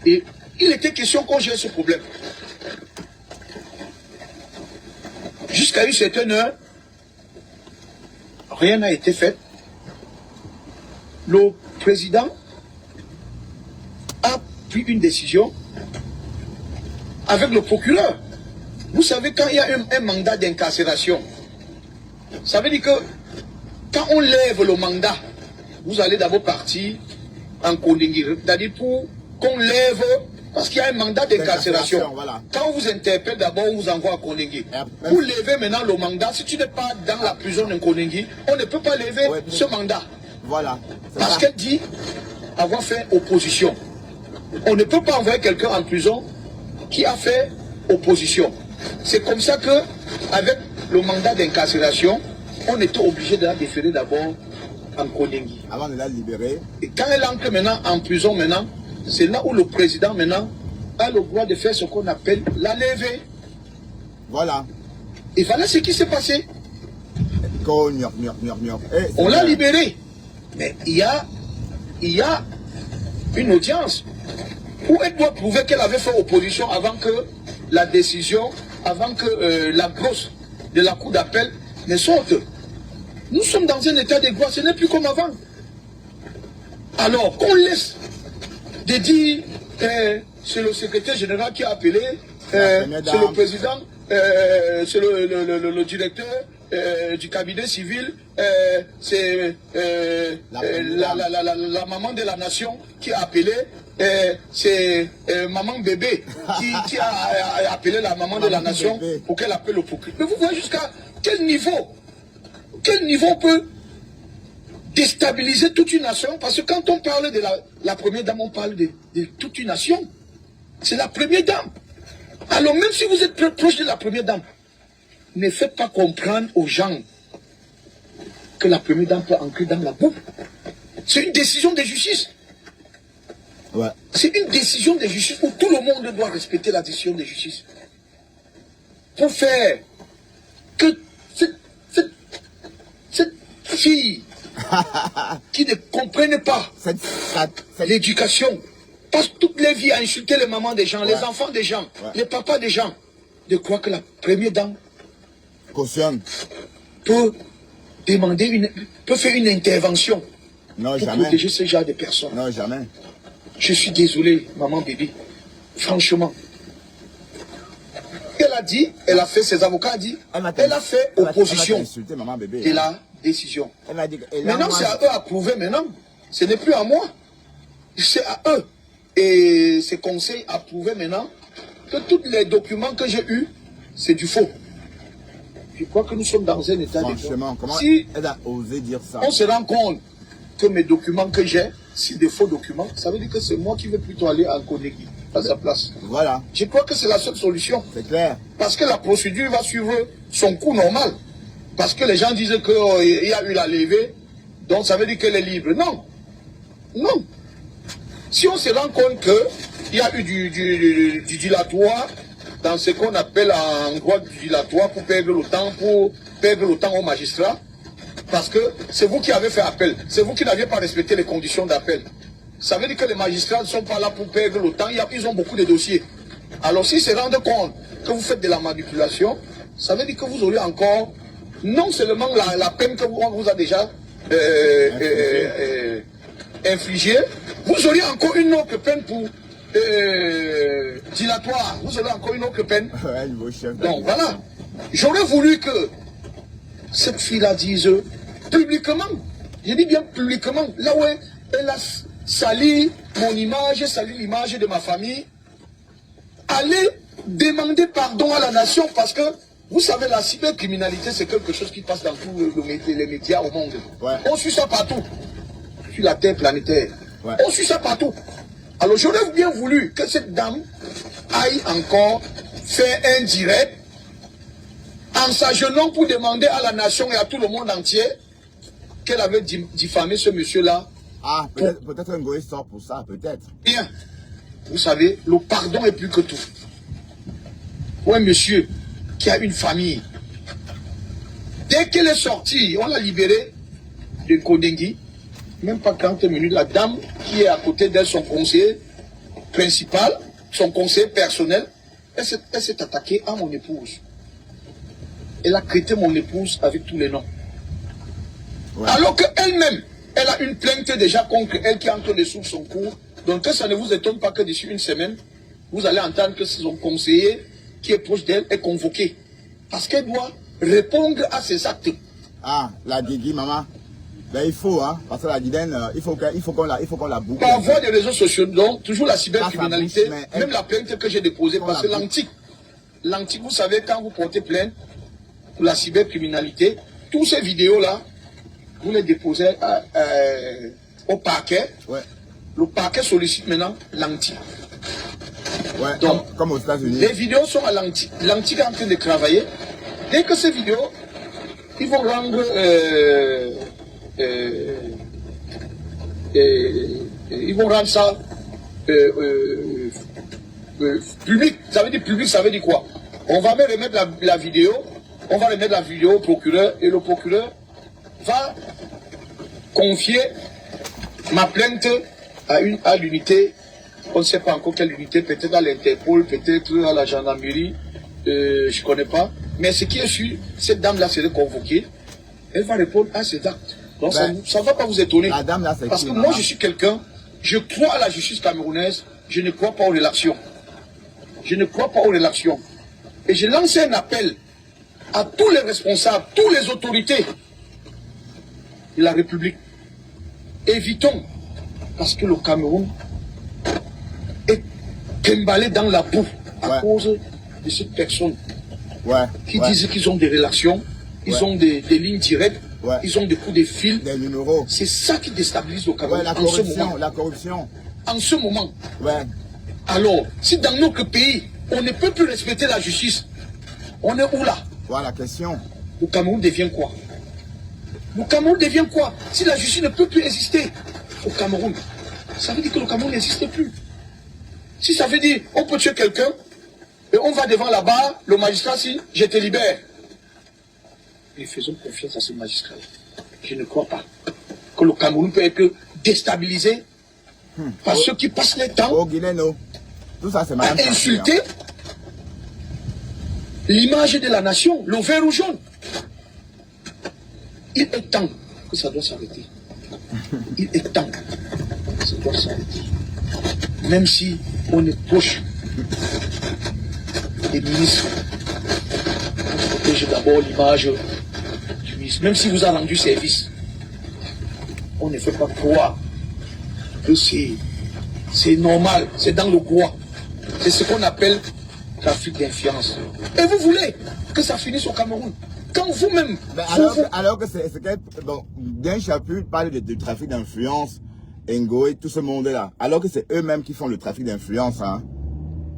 et il était question qu'on gère ce problème. Jusqu'à une certaine heure, rien n'a été fait. Le président a pris une décision avec le procureur. Vous savez, quand il y a un mandat d'incarcération, ça veut dire que quand on lève le mandat, vous allez d'abord partir en Kondengi. C'est-à-dire pour qu'on lève, parce qu'il y a un mandat d'incarcération. Voilà. Quand on vous interpelle, d'abord on vous envoie à Kondengi. Vous levez maintenant le mandat. Si tu n'es pas dans la prison de Kondengi, on ne peut pas lever ce mandat. Voilà. Parce qu'elle dit avoir fait opposition. On ne peut pas envoyer quelqu'un en prison qui a fait opposition. C'est comme ça que, avec le mandat d'incarcération, on était obligé de la déférer d'abord en Kondengi. Avant de la libérer. Et quand elle entre maintenant en prison, maintenant, c'est là où le président maintenant a le droit de faire ce qu'on appelle la levée. Voilà. Et voilà ce qui s'est passé. Et on l'a libérée. Mais il y a une audience où elle doit prouver qu'elle avait fait opposition avant que la décision, avant que la grosse de la cour d'appel ne sorte. Nous sommes dans un état de droit, ce n'est plus comme avant. Alors qu'on laisse de dire, c'est le secrétaire général qui a appelé, c'est le président, c'est le directeur du cabinet civil, c'est la maman de la nation qui a appelé, c'est maman bébé qui a appelé la maman de la nation pour qu'elle appelle le procureur. Mais vous voyez jusqu'à quel niveau on peut déstabiliser toute une nation? Parce que quand on parle de la première dame, on parle de toute une nation. C'est la première dame. Alors même si vous êtes proche de la première dame, ne faites pas comprendre aux gens que la première dame peut entrer dans la boue. C'est une décision de justice. Ouais. C'est une décision de justice où tout le monde doit respecter la décision de justice. Pour faire que cette fille qui ne comprenne pas l'éducation, passe toutes les vies à insulter les mamans des gens, les enfants des gens, les papas des gens, de croire que la première dame peut demander peut faire une intervention pour protéger ce genre de personnes. Non, jamais. Je suis désolé, maman bébé. Franchement. Elle a dit, elle a fait, ses avocats ont dit, elle a fait opposition de la décision. Maintenant, c'est à eux à prouver maintenant. Ce n'est plus à moi. C'est à eux. Et ces conseils à prouver maintenant que tous les documents que j'ai eus, c'est du faux. Je crois que nous sommes dans un état de... Franchement, comment si elle a osé dire ça? On se rend compte que mes documents que j'ai, c'est des faux documents, ça veut dire que c'est moi qui vais plutôt aller en Kondengi à sa place. Voilà. Je crois que c'est la seule solution. C'est clair. Parce que la procédure va suivre son cours normal. Parce que les gens disent qu'il y a eu la levée, donc ça veut dire qu'elle est libre. Non. Non. Si on se rend compte qu'il y a eu du dilatoire, dans ce qu'on appelle en droit du dilatoire pour perdre le temps au magistrat, parce que c'est vous qui avez fait appel, c'est vous qui n'aviez pas respecté les conditions d'appel. Ça veut dire que les magistrats ne sont pas là pour perdre le temps, ils ont beaucoup de dossiers. Alors s'ils se rendent compte que vous faites de la manipulation, ça veut dire que vous aurez encore, non seulement la peine que vous a déjà infligée, vous aurez encore une autre peine pour dilatoire, vous aurez encore une autre peine. Donc voilà, j'aurais voulu que cette fille-là dise publiquement, je dis bien publiquement, là où elle a sali mon image, sali l'image de ma famille, allez demander pardon à la nation parce que vous savez, la cybercriminalité, c'est quelque chose qui passe dans tous les médias au monde. Ouais. On suit ça partout, sur la terre planétaire. Ouais. On suit ça partout. Alors j'aurais bien voulu que cette dame aille encore faire un direct en s'agenouillant pour demander à la nation et à tout le monde entier qu'elle avait diffamé ce monsieur-là. Ah, peut-être un goï sort pour ça, peut-être. Bien. Vous savez, le pardon est plus que tout. Pour un monsieur qui a une famille, dès qu'elle est sortie, on l'a libérée de Kondengi, même pas 40 minutes, la dame qui est à côté d'elle, son conseiller principal, son conseiller personnel, elle s'est attaquée à mon épouse. Elle a traité mon épouse avec tous les noms. Ouais. Alors qu'elle-même, elle a une plainte déjà contre elle qui est en train de suivre son cours. Donc que ça ne vous étonne pas que d'ici une semaine, vous allez entendre que son conseiller qui est proche d'elle est convoqué. Parce qu'elle doit répondre à ses actes. Ah, la Guigui, maman. Ben, il faut, hein, parce que la Guidaine, il faut qu'on la boucle. Par voie des réseaux sociaux, donc, toujours la cybercriminalité, même la plainte que j'ai déposée, parce que l'antique, vous savez, quand vous portez plainte pour la cybercriminalité, toutes ces vidéos-là, vous les déposez au parquet. Ouais. Le parquet sollicite maintenant l'antique. Ouais, donc, comme aux États-Unis. Les vidéos sont à l'antique. L'antique est en train de travailler. Dès que ces vidéos, ils vont rendre ça public. Ça veut dire public, ça veut dire quoi? On va même remettre la vidéo, on va remettre la vidéo au procureur et le procureur va confier ma plainte à l'unité, on ne sait pas encore quelle unité, peut-être à l'Interpol, peut-être à la gendarmerie, je ne connais pas. Mais ce qui est sûr, cette dame-là serait convoquée, elle va répondre à ses actes. Donc ça ne va pas vous étonner. La dame là, parce que moi, je suis quelqu'un, je crois à la justice camerounaise, je ne crois pas aux relations. Je ne crois pas aux relations. Et je lance un appel à tous les responsables, toutes les autorités de la République. Évitons, parce que le Cameroun est emballé dans la boue à cause de ces personnes qui disent qu'ils ont des relations, ils ont des lignes directes, ils ont des coups de fil. Des numéros. C'est ça qui déstabilise le Cameroun la en ce moment. La corruption. En ce moment. Alors, si dans notre pays, on ne peut plus respecter la justice, on est où là? Voilà la question. Le Cameroun devient quoi? Le Cameroun devient quoi? Si la justice ne peut plus exister au Cameroun, ça veut dire que le Cameroun n'existe plus. Si ça veut dire on peut tuer quelqu'un et on va devant la barre, le magistrat dit je te libère. Mais faisons confiance à ce magistrat. Je ne crois pas que le Cameroun peut être déstabilisé par ceux qui passent le temps tout ça, à insulter l'image de la nation, le vert ou jaune. Il est temps que ça doit s'arrêter. Il est temps que ça doit s'arrêter. Même si on est proche des ministres, on protège d'abord l'image du ministre. Même si vous a rendu service, on ne fait pas croire que c'est normal, c'est dans le droit. C'est ce qu'on appelle trafic d'influence. Et vous voulez que ça finisse au Cameroun. Quand vous-même... Alors que c'est... Bon, Deng Xiaoping parle du trafic d'influence, Ngoé, tout ce monde-là. Alors que c'est eux-mêmes qui font le trafic d'influence. Hein.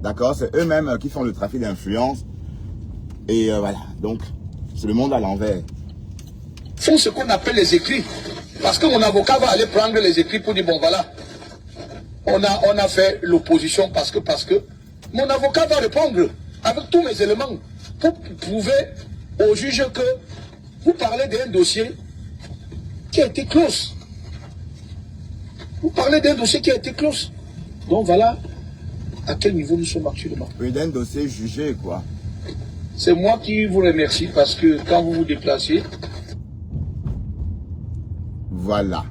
D'accord? C'est eux-mêmes qui font le trafic d'influence. Et voilà. Donc, c'est le monde à l'envers. Font ce qu'on appelle les écrits. Parce que mon avocat va aller prendre les écrits pour dire, bon voilà, on a fait l'opposition parce que mon avocat va répondre avec tous mes éléments pour prouver au juge que vous parlez d'un dossier qui a été close. Vous parlez d'un dossier qui a été close. Donc voilà à quel niveau nous sommes actuellement. Oui, d'un dossier jugé, quoi. C'est moi qui vous remercie parce que quand vous vous déplacez... Voilà.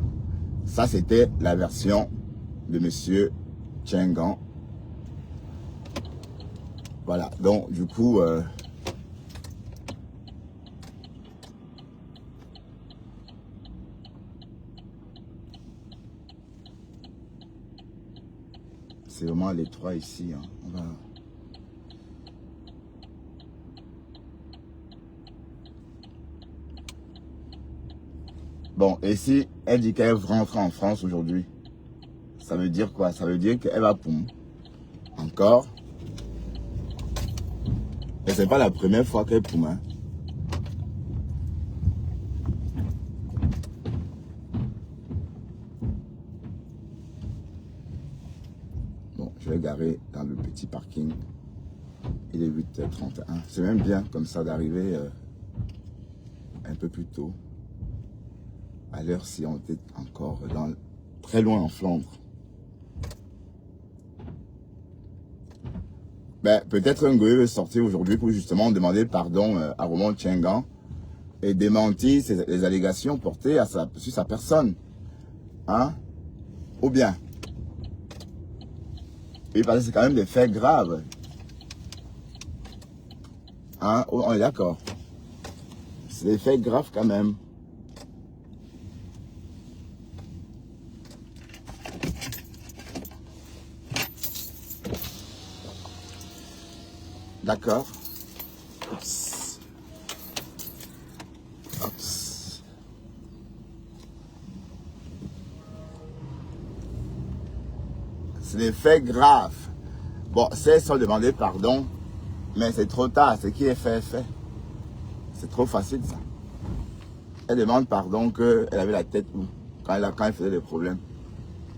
Ça, c'était la version de Monsieur Chengan. Voilà. Donc, du coup... c'est vraiment les trois ici. Hein. On va... Bon, et si elle dit qu'elle rentre en France aujourd'hui, ça veut dire quoi? Ça veut dire qu'elle va poum. Encore. Et c'est pas la première fois qu'elle poum. Hein. Bon, je vais garer dans le petit parking. Il est 8h31. C'est même bien comme ça d'arriver un peu plus tôt. À l'heure si on était encore très loin en Flandre. Ben, peut-être un Ngoé veut sortir aujourd'hui pour justement demander pardon à Roman Chengan et démentir les allégations portées sur sa personne. Hein? Ou bien. Et parce que c'est quand même des faits graves. Hein? On est d'accord. C'est des faits graves quand même. D'accord. Oups. Oups. C'est des faits graves. Bon, c'est sans demander pardon, mais c'est trop tard. Ce qui est fait est fait. C'est trop facile ça. Elle demande pardon qu'elle avait la tête où quand elle faisait des problèmes.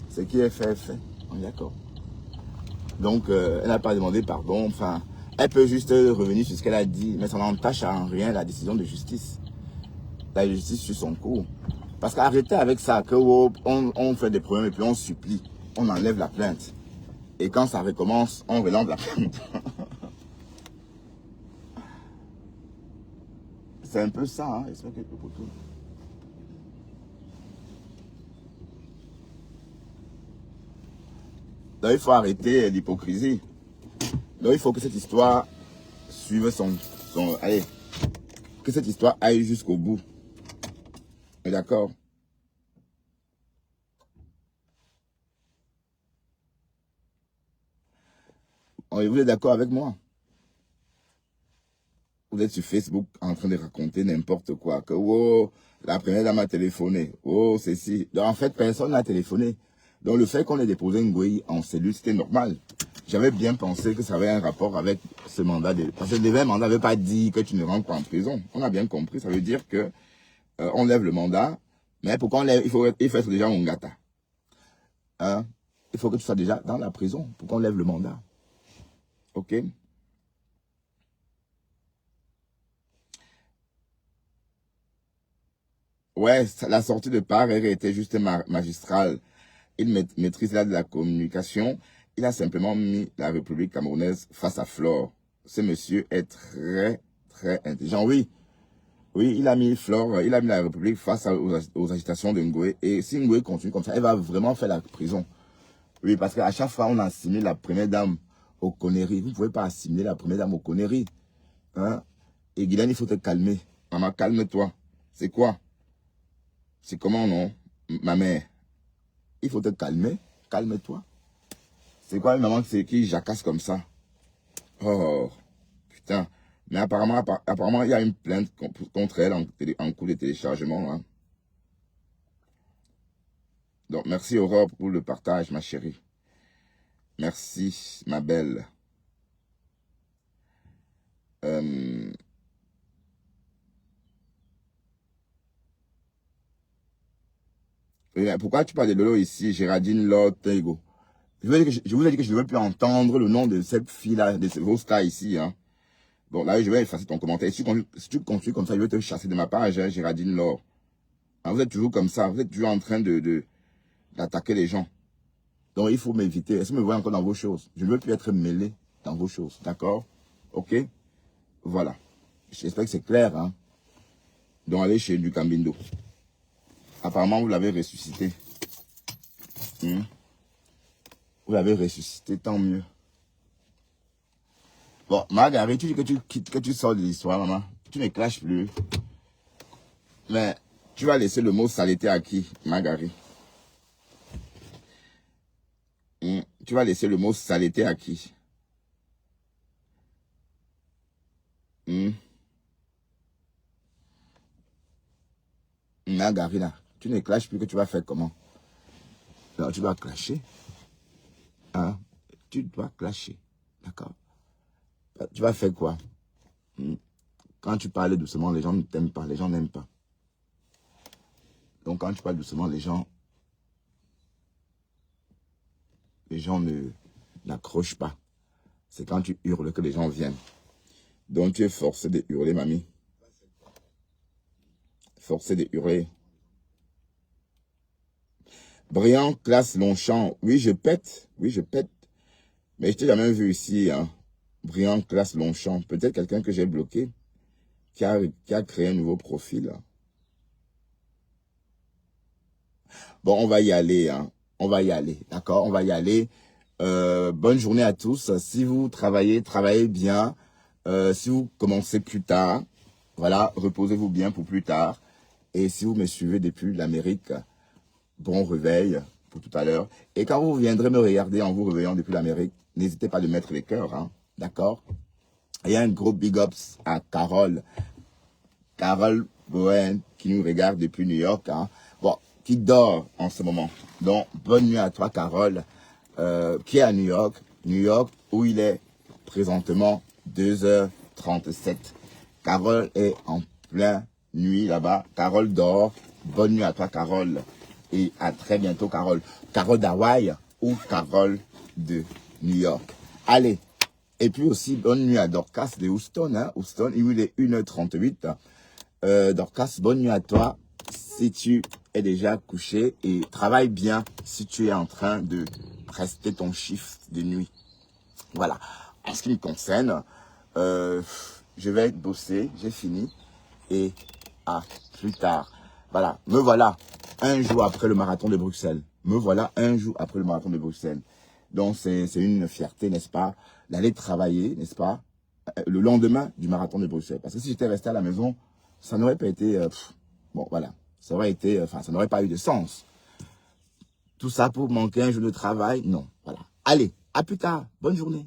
Ce qui est fait est fait. On est d'accord. Donc, elle n'a pas demandé pardon. Enfin, elle peut juste revenir sur ce qu'elle a dit, mais ça n'entache en rien la décision de justice. La justice suit son cours. Parce qu'arrêtez avec ça, on fait des problèmes et puis on supplie. On enlève la plainte. Et quand ça recommence, on relance la plainte. C'est un peu ça, hein. J'espère que pour tout. Donc, il faut arrêter l'hypocrisie. Donc, il faut que cette histoire suive allez, que cette histoire aille jusqu'au bout. D'accord? Vous êtes d'accord avec moi? Vous êtes sur Facebook en train de raconter n'importe quoi. Que, oh, la première dame a téléphoné. Oh, ceci. Donc, en fait, personne n'a téléphoné. Donc, le fait qu'on ait déposé Ngoé en cellule, c'était normal. J'avais bien pensé que ça avait un rapport avec ce mandat. Parce que le mandat n'avait pas dit que tu ne rentres pas en prison. On a bien compris. Ça veut dire que on lève le mandat. Mais pourquoi on lève? Il faut être déjà Mongata. Hein? Il faut que tu sois déjà dans la prison pour qu'on lève le mandat. OK? Ouais, la sortie de Paris était juste magistrale. Il maîtrise là de la communication. Il a simplement mis la République camerounaise face à Flore. Ce monsieur est très, très intelligent. Oui, oui, il a mis Flore, il a mis la République face aux agitations de Ngoé. Et si Ngoé continue comme ça, elle va vraiment faire la prison. Oui, parce qu'à chaque fois, on assimile la première dame aux conneries. Vous ne pouvez pas assimiler la première dame aux conneries. Hein? Et Guylaine, il faut te calmer. Maman, calme-toi. C'est quoi? C'est comment, non? Ma mère. Il faut te calmer. Calme-toi. C'est quoi, maman, qui jacasse comme ça? Oh, putain. Mais apparemment, il y a une plainte contre elle en cours de téléchargement. Hein. Donc, merci Aurore pour le partage, ma chérie. Merci, ma belle. Pourquoi tu parles de Lolo ici, Géraldine Lord Tego? Je vous ai dit que je ne veux plus entendre le nom de cette fille-là, de ce host-là ici. Hein. Bon, là, je vais effacer ton commentaire. Si tu continues comme ça, je vais te chasser de ma page, hein, Géraldine Laure. Hein, vous êtes toujours comme ça. Vous êtes toujours en train d'attaquer les gens. Donc, il faut m'éviter. Est-ce que vous me voyez encore dans vos choses? Je ne veux plus être mêlé dans vos choses. D'accord? OK? Voilà. J'espère que c'est clair. Hein? Donc, allez chez du Cambindo. Apparemment, vous l'avez ressuscité. Vous l'avez ressuscité, tant mieux. Bon, Marguerite, tu dis que tu sors de l'histoire, maman. Tu ne clashes plus. Mais tu vas laisser le mot saleté à qui, Marguerite? Tu vas laisser le mot saleté à qui? Marguerite, là, tu ne clashes plus, que tu vas faire comment? Non, tu dois clasher. Hein? Tu dois clasher. D'accord? Tu vas faire quoi? Quand tu parles doucement, les gens ne t'aiment pas, les gens n'aiment pas. Donc quand tu parles doucement, les gens n'accrochent pas. C'est quand tu hurles que les gens viennent. Donc tu es forcé de hurler, mamie. Forcé de hurler. Brillant, classe, Longchamp. Oui, je pète. Oui, je pète. Mais je t'ai jamais vu ici, hein. Brillant, classe, Longchamp. Peut-être quelqu'un que j'ai bloqué, qui a créé un nouveau profil. Bon, on va y aller, hein. On va y aller, d'accord? On va y aller. Bonne journée à tous. Si vous travaillez bien. Si vous commencez plus tard, voilà, reposez-vous bien pour plus tard. Et si vous me suivez depuis l'Amérique, bon réveil pour tout à l'heure. Et quand vous viendrez me regarder en vous réveillant depuis l'Amérique, n'hésitez pas à mettre les cœurs, hein, d'accord? Il y a un gros big ups à Carole Bowen, qui nous regarde depuis New York, hein. Bon, qui dort en ce moment. Donc, bonne nuit à toi, Carole, qui est à New York, où il est présentement 2h37. Carole est en plein nuit là-bas. Carole dort. Bonne nuit à toi, Carole. Et à très bientôt, Carole. Carole d'Hawaï ou Carole de New York. Allez. Et puis aussi, bonne nuit à Dorcas de Houston. Hein. Houston, il est 1h38. Dorcas, bonne nuit à toi. Si tu es déjà couché, et travaille bien si tu es en train de prester ton chiffre de nuit. Voilà. En ce qui me concerne, je vais bosser, j'ai fini. Et à plus tard. Voilà, me voilà un jour après le marathon de Bruxelles. Me voilà un jour après le marathon de Bruxelles. Donc c'est une fierté, n'est-ce pas, d'aller travailler, n'est-ce pas, le lendemain du marathon de Bruxelles. Parce que si j'étais resté à la maison, ça n'aurait pas été... bon, voilà. Ça aurait été... Enfin, ça n'aurait pas eu de sens. Tout ça pour manquer un jour de travail? Non, voilà. Allez, à plus tard. Bonne journée.